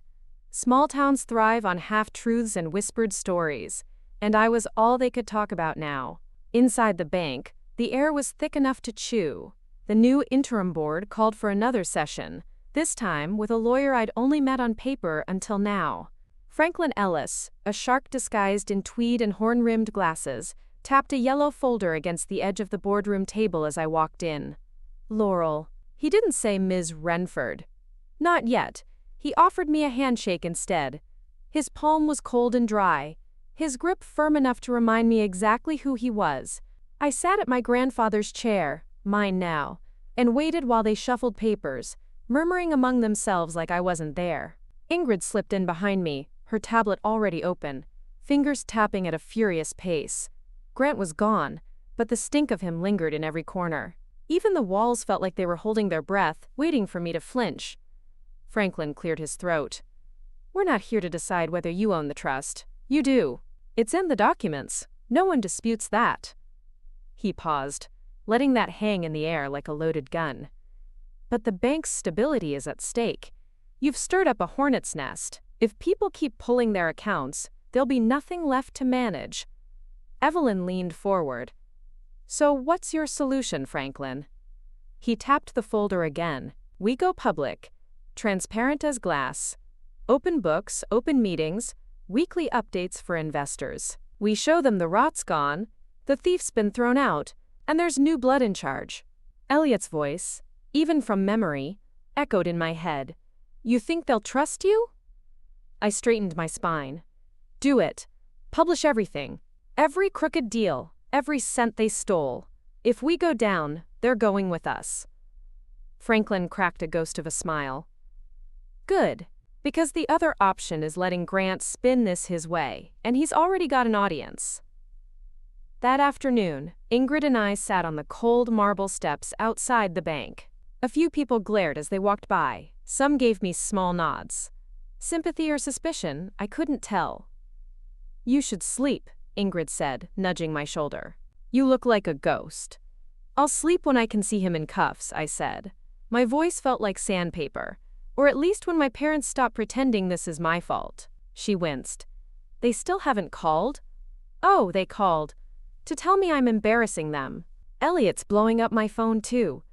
S1: Small towns thrive on half-truths and whispered stories, and I was all they could talk about now. Inside the bank, the air was thick enough to chew. The new interim board called for another session, this time with a lawyer I'd only met on paper until now. Franklin Ellis, a shark disguised in tweed and horn-rimmed glasses, tapped a yellow folder against the edge of the boardroom table as I walked in. "Laurel." He didn't say Ms. Renford. Not yet. He offered me a handshake instead. His palm was cold and dry, his grip firm enough to remind me exactly who he was. I sat at my grandfather's chair, mine now, and waited while they shuffled papers, murmuring among themselves like I wasn't there. Ingrid slipped in behind me, her tablet already open, fingers tapping at a furious pace. Grant was gone, but the stink of him lingered in every corner. Even the walls felt like they were holding their breath, waiting for me to flinch. Franklin cleared his throat. "We're not here to decide whether you own the trust. You do. It's in the documents. No one disputes that." He paused, letting that hang in the air like a loaded gun. "But the bank's stability is at stake. You've stirred up a hornet's nest. If people keep pulling their accounts, there'll be nothing left to manage." Evelyn leaned forward. "So what's your solution, Franklin?" He tapped the folder again. "We go public. Transparent as glass. Open books, open meetings, weekly updates for investors. We show them the rot's gone, the thief's been thrown out, and there's new blood in charge." Elliot's voice, even from memory, echoed in my head. "You think they'll trust you?" I straightened my spine. "Do it. Publish everything. Every crooked deal, every cent they stole. If we go down, they're going with us." Franklin cracked a ghost of a smile. "Good. Because the other option is letting Grant spin this his way, and he's already got an audience." That afternoon, Ingrid and I sat on the cold marble steps outside the bank. A few people glared as they walked by. Some gave me small nods. Sympathy or suspicion, I couldn't tell. "You should sleep," Ingrid said, nudging my shoulder. "You look like a ghost." "I'll sleep when I can see him in cuffs," I said. My voice felt like sandpaper. "Or at least when my parents stop pretending this is my fault." She winced. "They still haven't called?" "Oh, they called. To tell me I'm embarrassing them. Elliot's blowing up my phone too.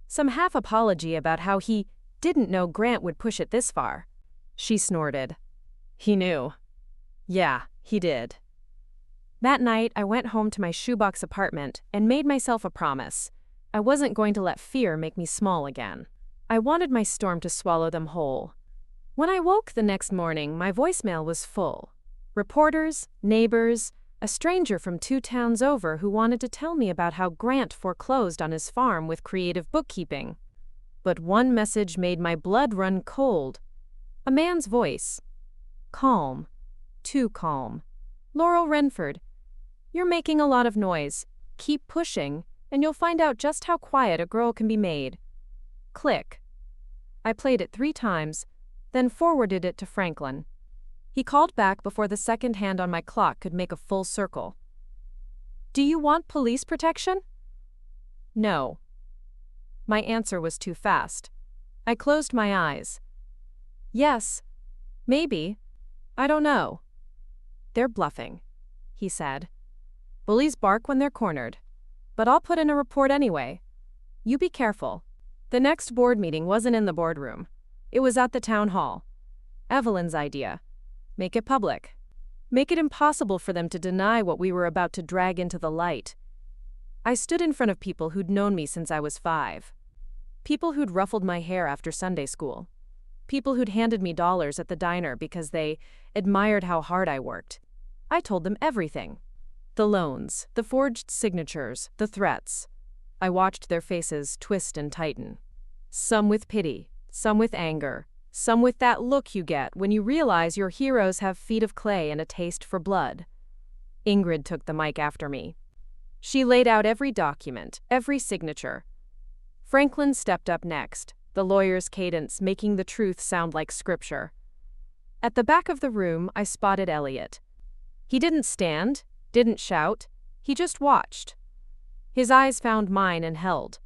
S1: Some half apology about how he didn't know Grant would push it this far." She snorted. "He knew." "Yeah, he did." That night, I went home to my shoebox apartment and made myself a promise. I wasn't going to let fear make me small again. I wanted my storm to swallow them whole. When I woke the next morning, my voicemail was full. Reporters, neighbors, a stranger from 2 towns over who wanted to tell me about how Grant foreclosed on his farm with creative bookkeeping. But one message made my blood run cold. A man's voice. Calm. Too calm. "Laurel Renford, you're making a lot of noise. Keep pushing, and you'll find out just how quiet a girl can be made." Click. I played it 3 times, then forwarded it to Franklin. He called back before the second hand on my clock could make a full circle. "Do you want police protection?" "No." My answer was too fast. I closed my eyes. "Yes. Maybe. I don't know." "They're bluffing," he said. "Bullies bark when they're cornered. But I'll put in a report anyway. You be careful." The next board meeting wasn't in the boardroom. It was at the town hall. Evelyn's idea. Make it public. Make it impossible for them to deny what we were about to drag into the light. I stood in front of people who'd known me since I was 5. People who'd ruffled my hair after Sunday school. People who'd handed me dollars at the diner because they admired how hard I worked. I told them everything. The loans, the forged signatures, the threats. I watched their faces twist and tighten. Some with pity, some with anger, some with that look you get when you realize your heroes have feet of clay and a taste for blood. Ingrid took the mic after me. She laid out every document, every signature. Franklin stepped up next, the lawyer's cadence making the truth sound like scripture. At the back of the room, I spotted Elliot. He didn't stand, didn't shout, he just watched. His eyes found mine and held.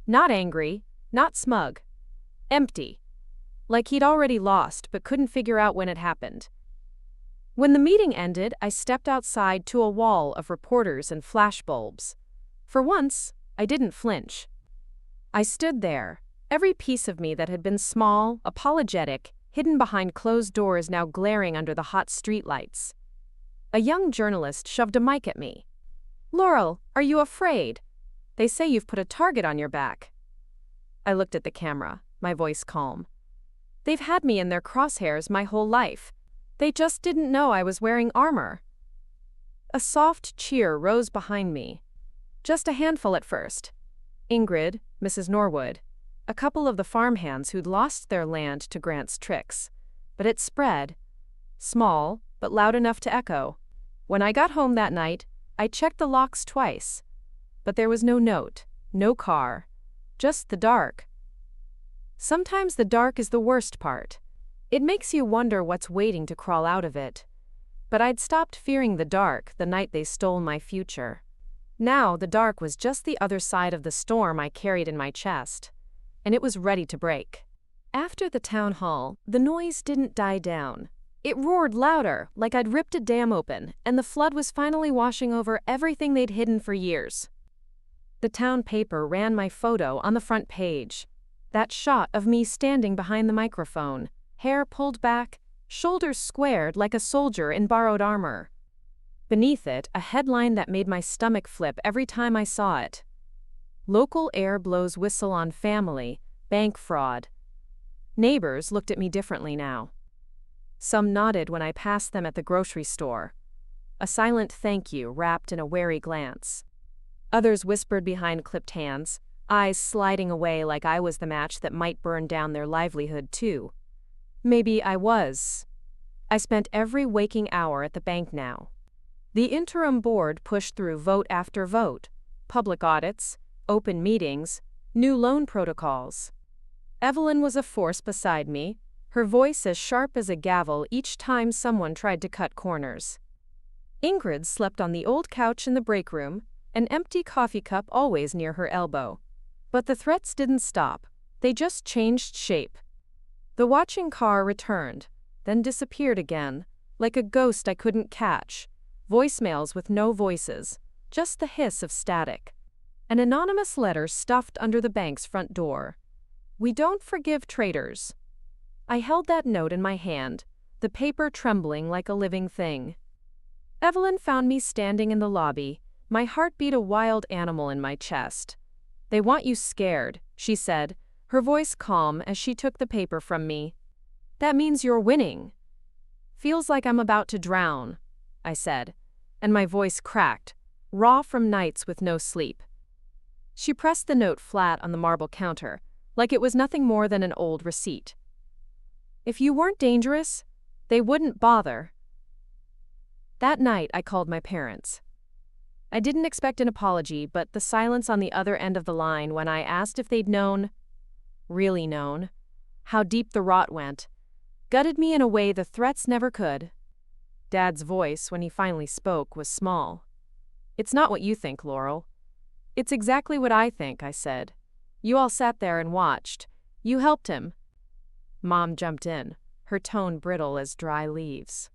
S1: Not angry, not smug. Empty. Like he'd already lost but couldn't figure out when it happened. When the meeting ended, I stepped outside to a wall of reporters and flashbulbs. For once, I didn't flinch. I stood there, every piece of me that had been small, apologetic, hidden behind closed doors now glaring under the hot streetlights. A young journalist shoved a mic at me. "Laurel, are you afraid? They say you've put a target on your back." I looked at the camera, my voice calm. "They've had me in their crosshairs my whole life. They just didn't know I was wearing armor." A soft cheer rose behind me. Just a handful at first. Ingrid, Mrs. Norwood, a couple of the farmhands who'd lost their land to Grant's tricks. But it spread. Small, but loud enough to echo. When I got home that night, I checked the locks twice. But there was no note, no car. Just the dark. Sometimes the dark is the worst part. It makes you wonder what's waiting to crawl out of it. But I'd stopped fearing the dark the night they stole my future. Now the dark was just the other side of the storm I carried in my chest, and it was ready to break. After the town hall, the noise didn't die down. It roared louder, like I'd ripped a dam open, and the flood was finally washing over everything they'd hidden for years. The town paper ran my photo on the front page. That shot of me standing behind the microphone, hair pulled back, shoulders squared like a soldier in borrowed armor. Beneath it, a headline that made my stomach flip every time I saw it. Local heir blows whistle on family, bank fraud. Neighbors looked at me differently now. Some nodded when I passed them at the grocery store. A silent thank you wrapped in a wary glance. Others whispered behind clipped hands, eyes sliding away like I was the match that might burn down their livelihood too. Maybe I was. I spent every waking hour at the bank now. The interim board pushed through vote after vote, public audits, open meetings, new loan protocols. Evelyn was a force beside me, her voice as sharp as a gavel each time someone tried to cut corners. Ingrid slept on the old couch in the break room, an empty coffee cup always near her elbow. But the threats didn't stop, they just changed shape. The watching car returned, then disappeared again, like a ghost I couldn't catch. Voicemails with no voices, just the hiss of static. An anonymous letter stuffed under the bank's front door. "We don't forgive traitors." I held that note in my hand, the paper trembling like a living thing. Evelyn found me standing in the lobby, my heart beat a wild animal in my chest. "They want you scared," she said, her voice calm as she took the paper from me. "That means you're winning." "Feels like I'm about to drown," I said, and my voice cracked, raw from nights with no sleep. She pressed the note flat on the marble counter, like it was nothing more than an old receipt. "If you weren't dangerous, they wouldn't bother." That night I called my parents. I didn't expect an apology, but the silence on the other end of the line when I asked if they'd known, really known, how deep the rot went, gutted me in a way the threats never could. Dad's voice, when he finally spoke, was small. "It's not what you think, Laurel." "It's exactly what I think," I said. "You all sat there and watched. You helped him." Mom jumped in, her tone brittle as dry leaves.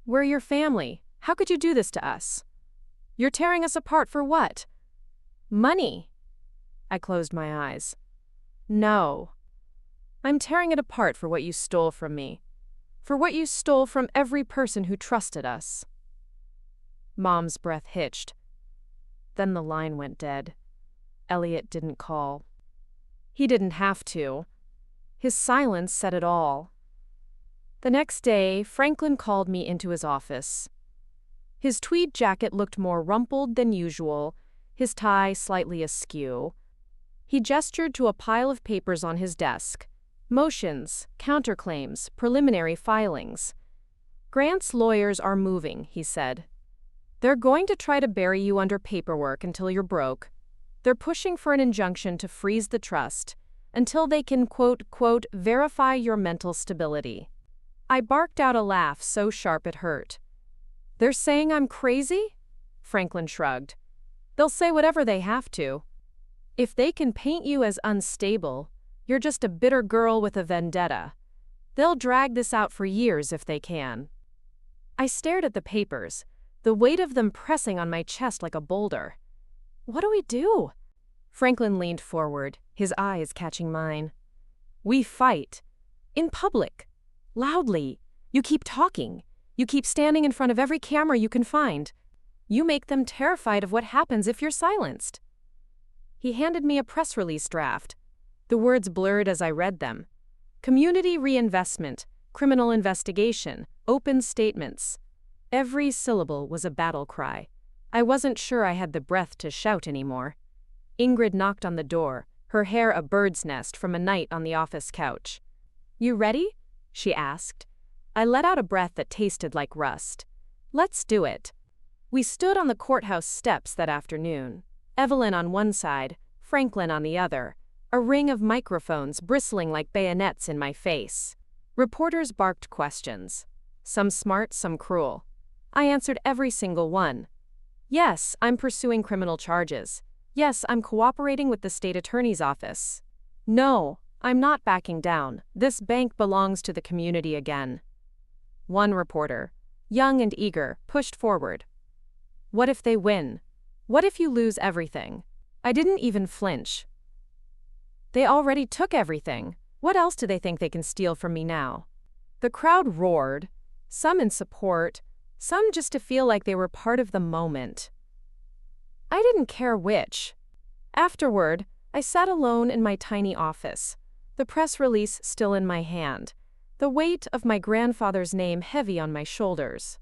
S1: "We're your family. How could you do this to us? You're tearing us apart for what?" "Money." I closed my eyes. "No. I'm tearing it apart for what you stole from me. For what you stole from every person who trusted us." Mom's breath hitched. Then the line went dead. Elliot didn't call. He didn't have to. His silence said it all. The next day, Franklin called me into his office. His tweed jacket looked more rumpled than usual, his tie slightly askew. He gestured to a pile of papers on his desk. Motions, counterclaims, preliminary filings. "Grant's lawyers are moving," he said. "They're going to try to bury you under paperwork until you're broke. They're pushing for an injunction to freeze the trust until they can, quote, verify your mental stability." I barked out a laugh so sharp it hurt. "They're saying I'm crazy?" Franklin shrugged. "They'll say whatever they have to. If they can paint you as unstable, you're just a bitter girl with a vendetta. They'll drag this out for years if they can." I stared at the papers, the weight of them pressing on my chest like a boulder. "What do we do?" Franklin leaned forward, his eyes catching mine. "We fight. In public. Loudly. You keep talking. You keep standing in front of every camera you can find. You make them terrified of what happens if you're silenced." He handed me a press release draft. The words blurred as I read them. Community reinvestment, criminal investigation, open statements. Every syllable was a battle cry. I wasn't sure I had the breath to shout anymore. Ingrid knocked on the door, her hair a bird's nest from a night on the office couch. "You ready?" she asked. I let out a breath that tasted like rust. "Let's do it." We stood on the courthouse steps that afternoon. Evelyn on one side, Franklin on the other, a ring of microphones bristling like bayonets in my face. Reporters barked questions. Some smart, some cruel. I answered every single one. Yes, I'm pursuing criminal charges. Yes, I'm cooperating with the state attorney's office. No, I'm not backing down. This bank belongs to the community again. One reporter, young and eager, pushed forward. What if they win? What if you lose everything? I didn't even flinch. They already took everything. What else do they think they can steal from me now? The crowd roared, some in support, some just to feel like they were part of the moment. I didn't care which. Afterward, I sat alone in my tiny office, the press release still in my hand, the weight of my grandfather's name heavy on my shoulders.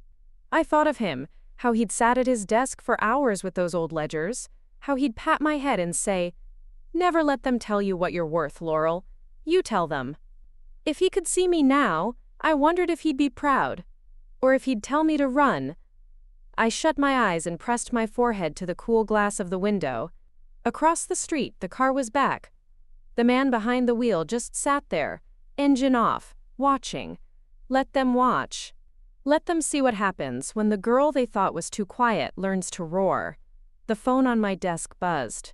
S1: I thought of him, how he'd sat at his desk for hours with those old ledgers, how he'd pat my head and say, "Never let them tell you what you're worth, Laurel. You tell them." If he could see me now, I wondered if he'd be proud, or if he'd tell me to run. I shut my eyes and pressed my forehead to the cool glass of the window. Across the street, the car was back. The man behind the wheel just sat there, engine off, watching. Let them watch. Let them see what happens when the girl they thought was too quiet learns to roar. The phone on my desk buzzed.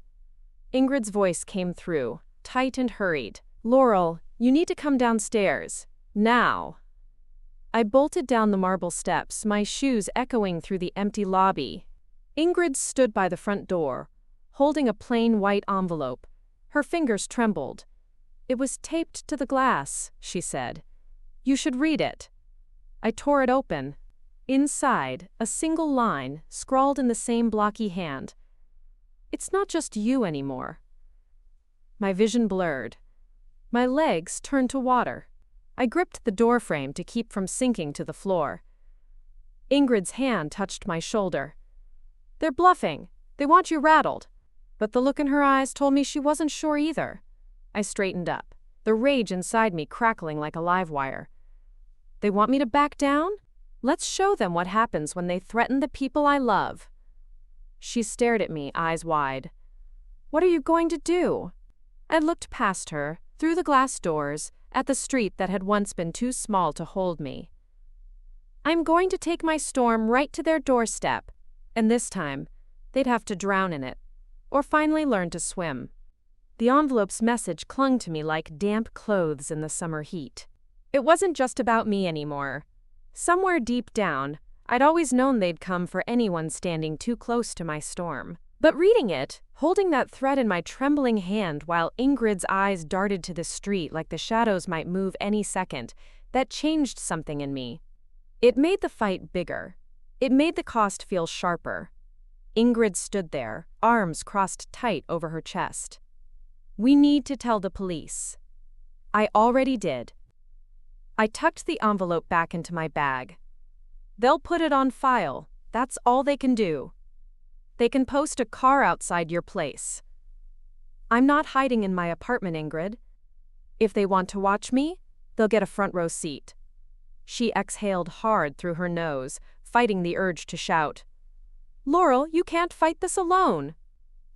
S1: Ingrid's voice came through, tight and hurried. "Laurel, you need to come downstairs. Now." I bolted down the marble steps, my shoes echoing through the empty lobby. Ingrid stood by the front door, holding a plain white envelope. Her fingers trembled. "It was taped to the glass," she said. "You should read it." I tore it open. Inside, a single line, scrawled in the same blocky hand. "It's not just you anymore." My vision blurred. My legs turned to water. I gripped the doorframe to keep from sinking to the floor. Ingrid's hand touched my shoulder. "They're bluffing. They want you rattled." But the look in her eyes told me she wasn't sure either. I straightened up, the rage inside me crackling like a live wire. "They want me to back down? Let's show them what happens when they threaten the people I love." She stared at me, eyes wide. "What are you going to do?" I looked past her, through the glass doors, at the street that had once been too small to hold me. "I'm going to take my storm right to their doorstep, and this time, they'd have to drown in it, or finally learn to swim." The envelope's message clung to me like damp clothes in the summer heat. It wasn't just about me anymore. Somewhere deep down, I'd always known they'd come for anyone standing too close to my storm. But reading it, holding that thread in my trembling hand while Ingrid's eyes darted to the street like the shadows might move any second, that changed something in me. It made the fight bigger. It made the cost feel sharper. Ingrid stood there, arms crossed tight over her chest. "We need to tell the police." I already did. I tucked the envelope back into my bag. "They'll put it on file. That's all they can do. They can post a car outside your place. I'm not hiding in my apartment, Ingrid. If they want to watch me, they'll get a front row seat." She exhaled hard through her nose, fighting the urge to shout. "Laurel, you can't fight this alone."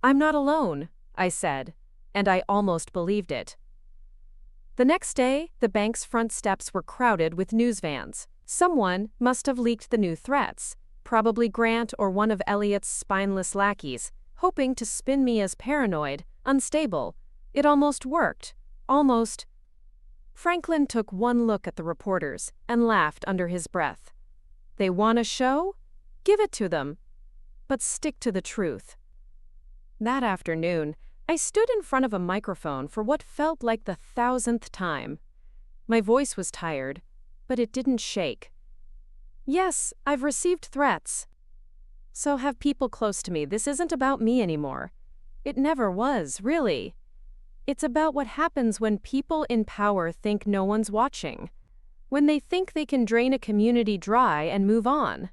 S1: "I'm not alone," I said, and I almost believed it. The next day, the bank's front steps were crowded with news vans. Someone must have leaked the new threats, probably Grant or one of Elliot's spineless lackeys, hoping to spin me as paranoid, unstable. It almost worked. Almost. Franklin took one look at the reporters and laughed under his breath. "They want a show? Give it to them. But stick to the truth." That afternoon, I stood in front of a microphone for what felt like the 1,000th time. My voice was tired, but it didn't shake. "Yes, I've received threats. So have people close to me. This isn't about me anymore. It never was, really. It's about what happens when people in power think no one's watching. When they think they can drain a community dry and move on."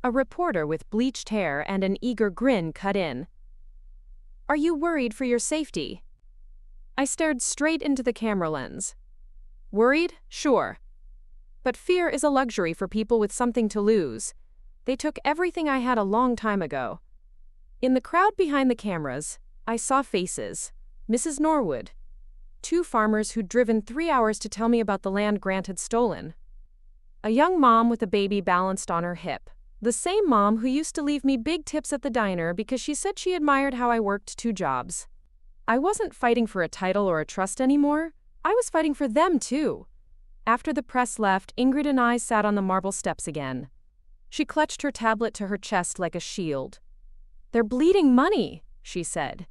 S1: A reporter with bleached hair and an eager grin cut in. "Are you worried for your safety?" I stared straight into the camera lens. "Worried? Sure. But fear is a luxury for people with something to lose. They took everything I had a long time ago." In the crowd behind the cameras, I saw faces. Mrs. Norwood. Two farmers who'd driven 3 hours to tell me about the land Grant had stolen. A young mom with a baby balanced on her hip. The same mom who used to leave me big tips at the diner because she said she admired how I worked 2 jobs. I wasn't fighting for a title or a trust anymore. I was fighting for them too. After the press left, Ingrid and I sat on the marble steps again. She clutched her tablet to her chest like a shield. "They're bleeding money," she said.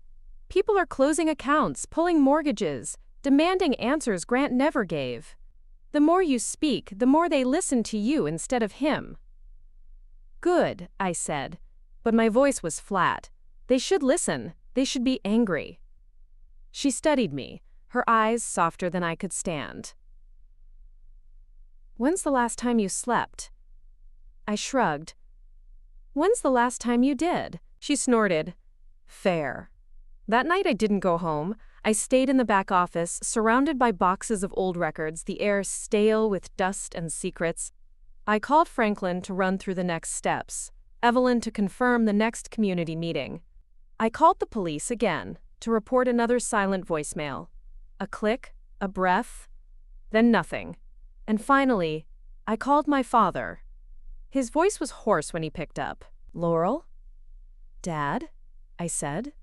S1: "People are closing accounts, pulling mortgages, demanding answers Grant never gave. The more you speak, the more they listen to you instead of him." "Good," I said, but my voice was flat. "They should listen. They should be angry." She studied me, her eyes softer than I could stand. "When's the last time you slept?" I shrugged. "When's the last time you did?" She snorted. "Fair." That night I didn't go home. I stayed in the back office, surrounded by boxes of old records, the air stale with dust and secrets. I called Franklin to run through the next steps, Evelyn to confirm the next community meeting. I called the police again, to report another silent voicemail. A click, a breath, then nothing. And finally, I called my father. His voice was hoarse when he picked up. "Laurel?" "Dad?" I said.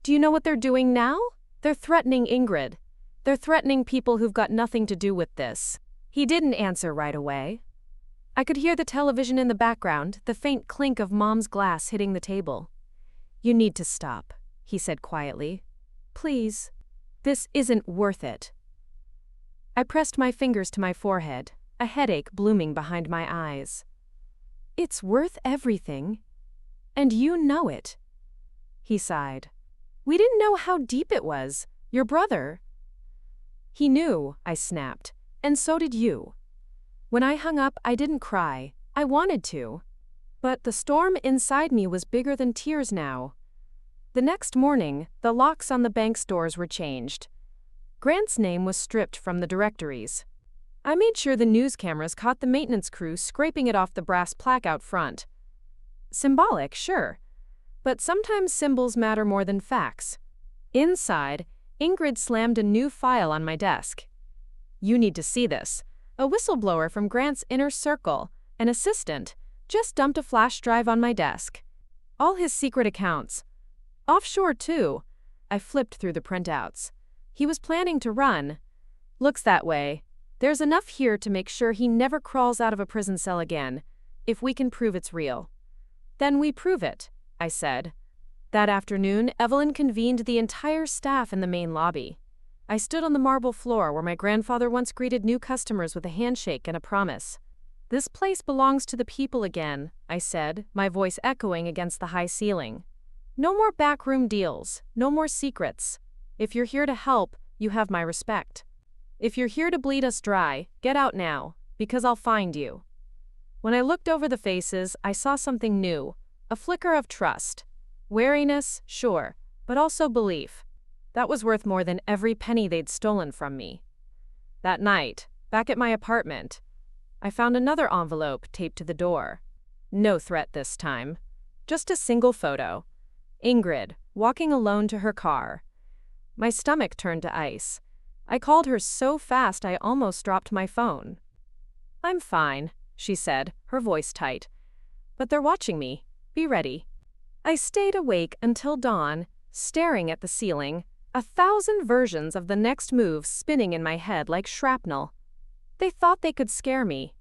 S1: "Do you know what they're doing now? They're threatening Ingrid. They're threatening people who've got nothing to do with this." He didn't answer right away. I could hear the television in the background, the faint clink of Mom's glass hitting the table. "You need to stop," he said quietly. "Please. This isn't worth it." I pressed my fingers to my forehead, a headache blooming behind my eyes. "It's worth everything. And you know it." He sighed. "We didn't know how deep it was. Your brother." "He knew," I snapped, "and so did you." When I hung up, I didn't cry. I wanted to. But the storm inside me was bigger than tears now. The next morning, the locks on the bank's doors were changed. Grant's name was stripped from the directories. I made sure the news cameras caught the maintenance crew scraping it off the brass plaque out front. Symbolic, sure. But sometimes symbols matter more than facts. Inside, Ingrid slammed a new file on my desk. "You need to see this. A whistleblower from Grant's inner circle, an assistant, just dumped a flash drive on my desk. All his secret accounts. Offshore, too." I flipped through the printouts. "He was planning to run. Looks that way. There's enough here to make sure he never crawls out of a prison cell again, if we can prove it's real." "Then we prove it," I said. That afternoon, Evelyn convened the entire staff in the main lobby. I stood on the marble floor where my grandfather once greeted new customers with a handshake and a promise. "This place belongs to the people again," I said, my voice echoing against the high ceiling. "No more backroom deals, no more secrets. If you're here to help, you have my respect. If you're here to bleed us dry, get out now, because I'll find you." When I looked over the faces, I saw something new, a flicker of trust. Wariness, sure, but also belief. That was worth more than every penny they'd stolen from me. That night, back at my apartment, I found another envelope taped to the door. No threat this time. Just a single photo. Ingrid, walking alone to her car. My stomach turned to ice. I called her so fast I almost dropped my phone. "I'm fine," she said, her voice tight. "But they're watching me. Be ready." I stayed awake until dawn, staring at the ceiling, 1,000 versions of the next move spinning in my head like shrapnel. They thought they could scare me.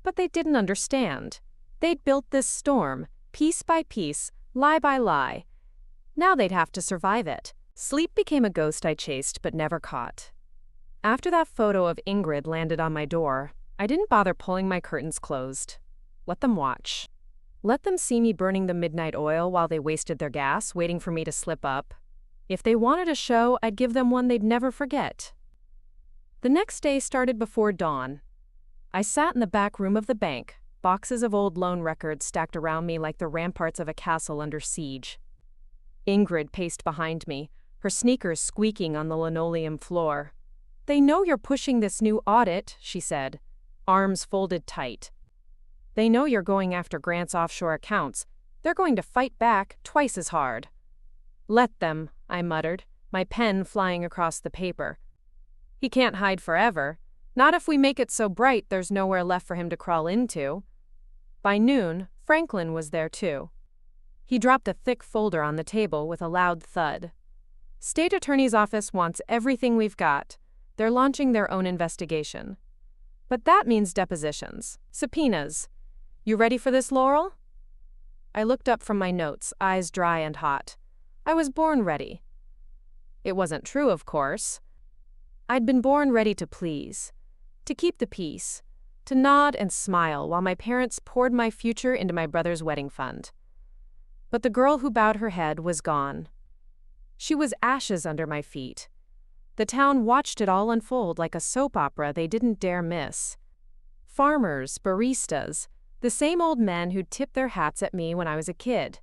S1: But they didn't understand. They'd built this storm, piece by piece, lie by lie. Now they'd have to survive it. Sleep became a ghost I chased but never caught. After that photo of Ingrid landed on my door, I didn't bother pulling my curtains closed. Let them watch. Let them see me burning the midnight oil while they wasted their gas, waiting for me to slip up. If they wanted a show, I'd give them one they'd never forget. The next day started before dawn. I sat in the back room of the bank, boxes of old loan records stacked around me like the ramparts of a castle under siege. Ingrid paced behind me, her sneakers squeaking on the linoleum floor. "They know you're pushing this new audit," she said, arms folded tight. "They know you're going after Grant's offshore accounts. They're going to fight back twice as hard." "Let them," I muttered, my pen flying across the paper. He can't hide forever. Not if we make it so bright there's nowhere left for him to crawl into. By noon, Franklin was there too. He dropped a thick folder on the table with a loud thud. State Attorney's Office wants everything we've got. They're launching their own investigation. But that means depositions, subpoenas. You ready for this, Laurel? I looked up from my notes, eyes dry and hot. I was born ready. It wasn't true, of course. I'd been born ready to please, to keep the peace, to nod and smile while my parents poured my future into my brother's wedding fund. But the girl who bowed her head was gone. She was ashes under my feet. The town watched it all unfold like a soap opera they didn't dare miss. Farmers, baristas, the same old men who'd tipped their hats at me when I was a kid.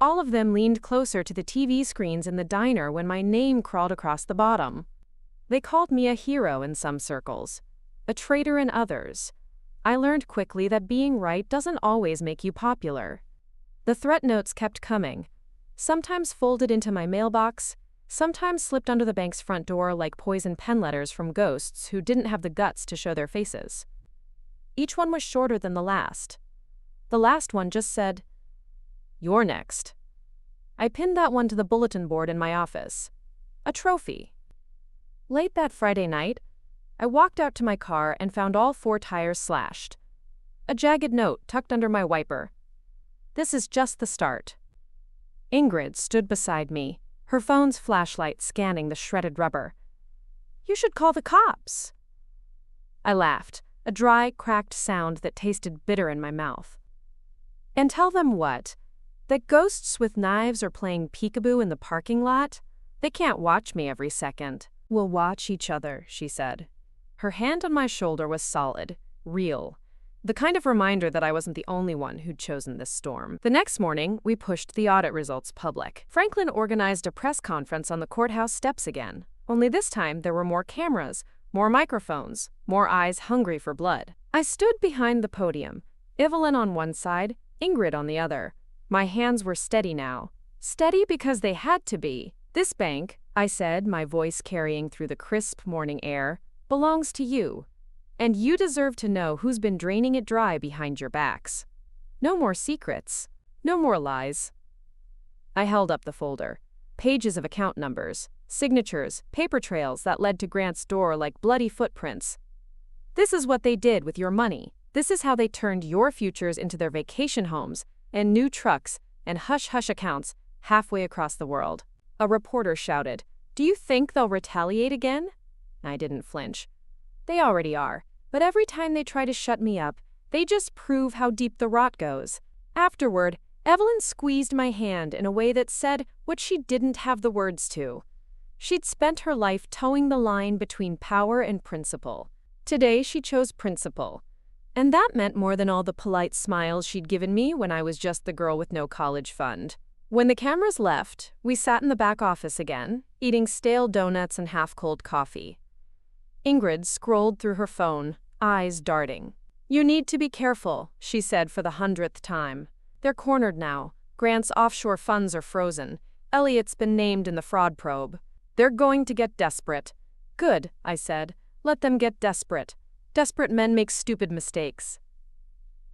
S1: All of them leaned closer to the TV screens in the diner when my name crawled across the bottom. They called me a hero in some circles, a traitor in others. I learned quickly that being right doesn't always make you popular. The threat notes kept coming, sometimes folded into my mailbox, sometimes slipped under the bank's front door like poison pen letters from ghosts who didn't have the guts to show their faces. Each one was shorter than the last. The last one just said, "You're next." I pinned that one to the bulletin board in my office. A trophy. Late that Friday night, I walked out to my car and found all 4 tires slashed. A jagged note tucked under my wiper. This is just the start. Ingrid stood beside me, her phone's flashlight scanning the shredded rubber. "You should call the cops." I laughed, a dry, cracked sound that tasted bitter in my mouth. "And tell them what? That ghosts with knives are playing peekaboo in the parking lot? They can't watch me every second." "We'll watch each other," she said. Her hand on my shoulder was solid, real. The kind of reminder that I wasn't the only one who'd chosen this storm. The next morning, we pushed the audit results public. Franklin organized a press conference on the courthouse steps again. Only this time, there were more cameras, more microphones, more eyes hungry for blood. I stood behind the podium, Evelyn on one side, Ingrid on the other. My hands were steady now. Steady because they had to be. "This bank," I said, my voice carrying through the crisp morning air, "belongs to you. And you deserve to know who's been draining it dry behind your backs. No more secrets. No more lies." I held up the folder. Pages of account numbers, signatures, paper trails that led to Grant's door like bloody footprints. This is what they did with your money. This is how they turned your futures into their vacation homes and new trucks and hush-hush accounts halfway across the world. A reporter shouted, "Do you think they'll retaliate again?" I didn't flinch. They already are, but every time they try to shut me up, they just prove how deep the rot goes. Afterward, Evelyn squeezed my hand in a way that said what she didn't have the words to. She'd spent her life towing the line between power and principle. Today she chose principle. And that meant more than all the polite smiles she'd given me when I was just the girl with no college fund. When the cameras left, we sat in the back office again, eating stale donuts and half-cold coffee. Ingrid scrolled through her phone, eyes darting. "You need to be careful," she said for the 100th time. "They're cornered now. Grant's offshore funds are frozen. Elliot's been named in the fraud probe. They're going to get desperate." "Good," I said. "Let them get desperate. Desperate men make stupid mistakes."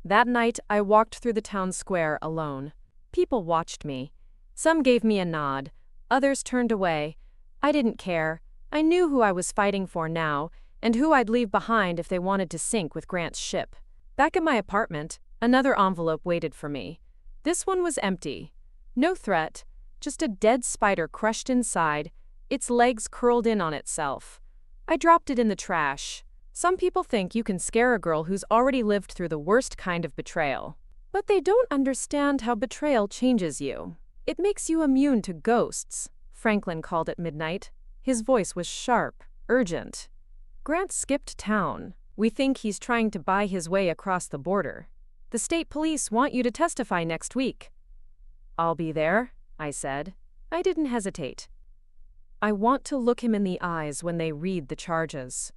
S1: That night, I walked through the town square alone. People watched me. Some gave me a nod. Others turned away. I didn't care. I knew who I was fighting for now, and who I'd leave behind if they wanted to sink with Grant's ship. Back at my apartment, another envelope waited for me. This one was empty. No threat, just a dead spider crushed inside, its legs curled in on itself. I dropped it in the trash. Some people think you can scare a girl who's already lived through the worst kind of betrayal. But they don't understand how betrayal changes you. It makes you immune to ghosts, Franklin called at midnight. His voice was sharp, urgent. "Grant skipped town. We think he's trying to buy his way across the border. The state police want you to testify next week." "I'll be there," I said. I didn't hesitate. I want to look him in the eyes when they read the charges.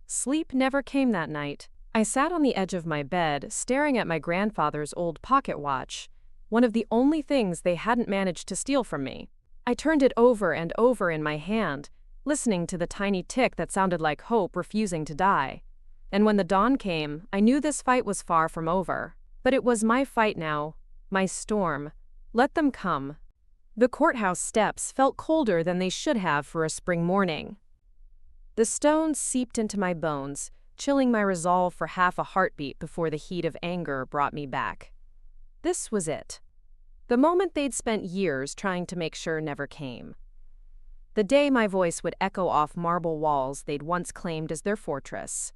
S1: Sleep never came that night. I sat on the edge of my bed, staring at my grandfather's old pocket watch, one of the only things they hadn't managed to steal from me. I turned it over and over in my hand, listening to the tiny tick that sounded like hope refusing to die. And when the dawn came, I knew this fight was far from over. But it was my fight now, my storm. Let them come. The courthouse steps felt colder than they should have for a spring morning. The stones seeped into my bones, chilling my resolve for half a heartbeat before the heat of anger brought me back. This was it. The moment they'd spent years trying to make sure never came. The day my voice would echo off marble walls they'd once claimed as their fortress.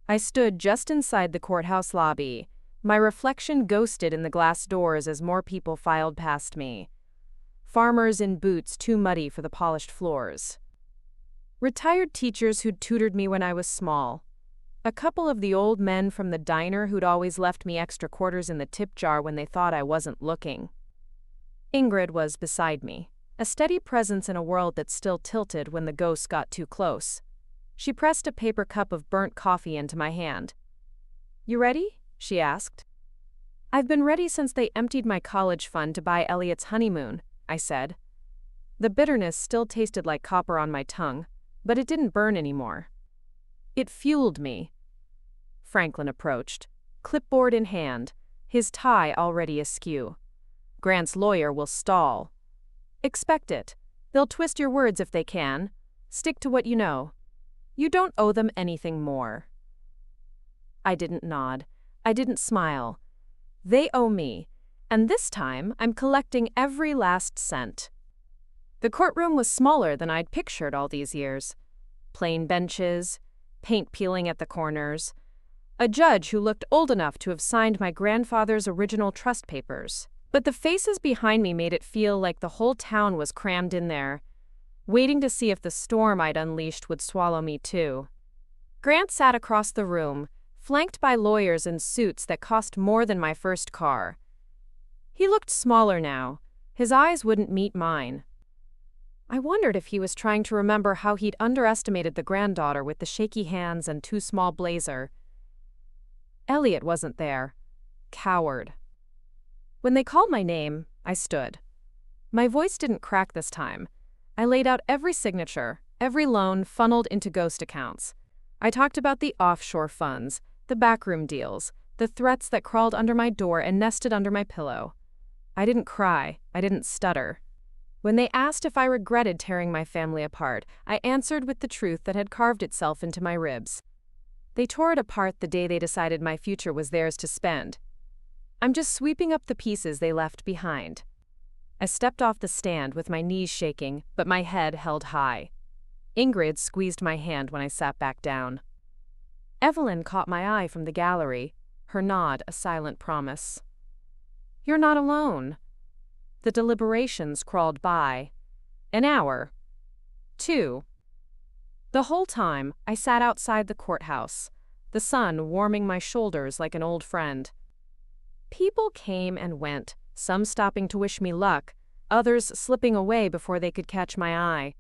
S1: I stood just inside the courthouse lobby, my reflection ghosted in the glass doors as more people filed past me. Farmers in boots too muddy for the polished floors. Retired teachers who'd tutored me when I was small. A couple of the old men from the diner who'd always left me extra quarters in the tip jar when they thought I wasn't looking. Ingrid was beside me, a steady presence in a world that still tilted when the ghosts got too close. She pressed a paper cup of burnt coffee into my hand. "You ready?" she asked. "I've been ready since they emptied my college fund to buy Elliot's honeymoon," I said. The bitterness still tasted like copper on my tongue, but it didn't burn anymore. It fueled me. Franklin approached, clipboard in hand, his tie already askew. "Grant's lawyer will stall." "Expect it. They'll twist your words if they can. Stick to what you know. You don't owe them anything more." I didn't nod. I didn't smile. They owe me, and this time I'm collecting every last cent. The courtroom was smaller than I'd pictured all these years. Plain benches, paint peeling at the corners, a judge who looked old enough to have signed my grandfather's original trust papers. But the faces behind me made it feel like the whole town was crammed in there, waiting to see if the storm I'd unleashed would swallow me too. Grant sat across the room, flanked by lawyers in suits that cost more than my first car. He looked smaller now. His eyes wouldn't meet mine. I wondered if he was trying to remember how he'd underestimated the granddaughter with the shaky hands and too small blazer. Elliot wasn't there. Coward. When they called my name, I stood. My voice didn't crack this time. I laid out every signature, every loan funneled into ghost accounts. I talked about the offshore funds, the backroom deals, the threats that crawled under my door and nested under my pillow. I didn't cry. I didn't stutter. When they asked if I regretted tearing my family apart, I answered with the truth that had carved itself into my ribs. They tore it apart the day they decided my future was theirs to spend. I'm just sweeping up the pieces they left behind. I stepped off the stand with my knees shaking, but my head held high. Ingrid squeezed my hand when I sat back down. Evelyn caught my eye from the gallery, her nod a silent promise. "You're not alone." The deliberations crawled by. An hour. 2. The whole time, I sat outside the courthouse, the sun warming my shoulders like an old friend. People came and went, some stopping to wish me luck, others slipping away before they could catch my eye.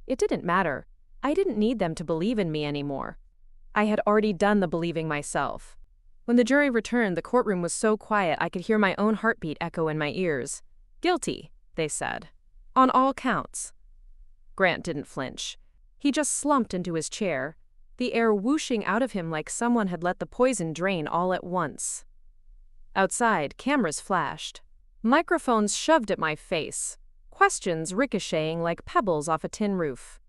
S1: It didn't matter. I didn't need them to believe in me anymore. I had already done the believing myself. When the jury returned, the courtroom was so quiet I could hear my own heartbeat echo in my ears. "Guilty," they said. "On all counts." Grant didn't flinch. He just slumped into his chair, the air whooshing out of him like someone had let the poison drain all at once. Outside, cameras flashed. Microphones shoved at my face. Questions ricocheting like pebbles off a tin roof.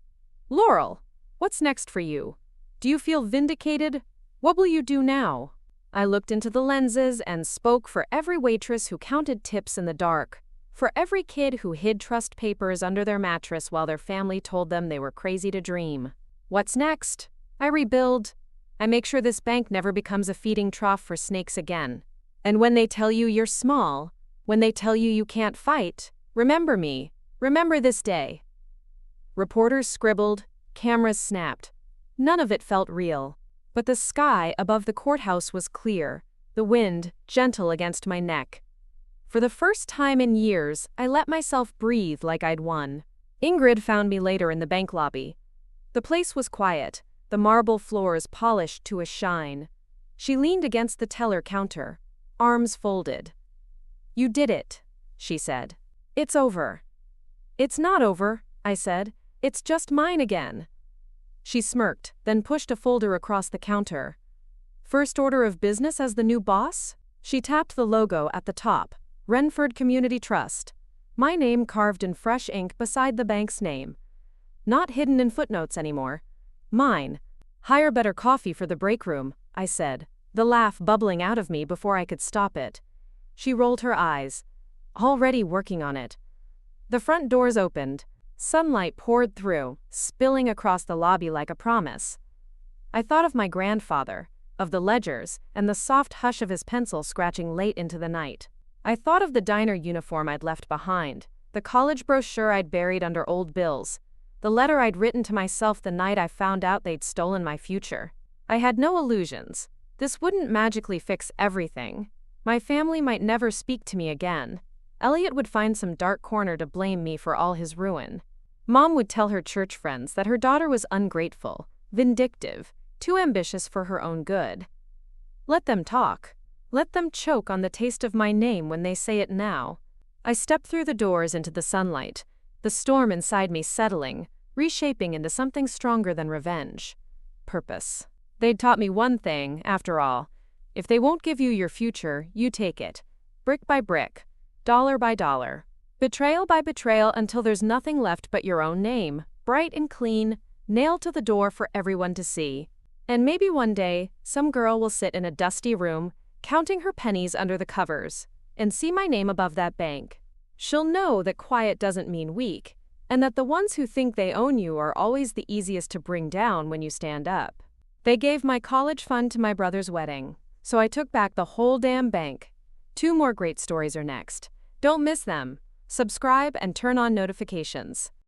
S1: "Laurel, what's next for you? Do you feel vindicated? What will you do now?" I looked into the lenses and spoke for every waitress who counted tips in the dark, for every kid who hid trust papers under their mattress while their family told them they were crazy to dream. What's next? I rebuild. I make sure this bank never becomes a feeding trough for snakes again. And when they tell you you're small, when they tell you you can't fight, remember me. Remember this day. Reporters scribbled, cameras snapped. None of it felt real. But the sky above the courthouse was clear, the wind gentle against my neck. For the first time in years, I let myself breathe like I'd won. Ingrid found me later in the bank lobby. The place was quiet, the marble floors polished to a shine. She leaned against the teller counter, arms folded. "You did it," she said. "It's over." "It's not over," I said. "It's just mine again." She smirked, then pushed a folder across the counter. "First order of business as the new boss?" She tapped the logo at the top, Renford Community Trust. My name carved in fresh ink beside the bank's name. Not hidden in footnotes anymore. Mine. "Hire better coffee for the break room," I said, the laugh bubbling out of me before I could stop it. She rolled her eyes. "Already working on it." The front doors opened. Sunlight poured through, spilling across the lobby like a promise. I thought of my grandfather, of the ledgers, and the soft hush of his pencil scratching late into the night. I thought of the diner uniform I'd left behind, the college brochure I'd buried under old bills, the letter I'd written to myself the night I found out they'd stolen my future. I had no illusions. This wouldn't magically fix everything. My family might never speak to me again. Elliot would find some dark corner to blame me for all his ruin. Mom would tell her church friends that her daughter was ungrateful, vindictive, too ambitious for her own good. Let them talk. Let them choke on the taste of my name when they say it now. I stepped through the doors into the sunlight, the storm inside me settling, reshaping into something stronger than revenge. Purpose. They'd taught me one thing, after all. If they won't give you your future, you take it. Brick by brick. Dollar by dollar. Betrayal by betrayal until there's nothing left but your own name, bright and clean, nailed to the door for everyone to see. And maybe one day, some girl will sit in a dusty room, counting her pennies under the covers, and see my name above that bank. She'll know that quiet doesn't mean weak, and that the ones who think they own you are always the easiest to bring down when you stand up. They gave my college fund to my brother's wedding, so I took back the whole damn bank. 2 more great stories are next. Don't miss them. Subscribe and turn on notifications.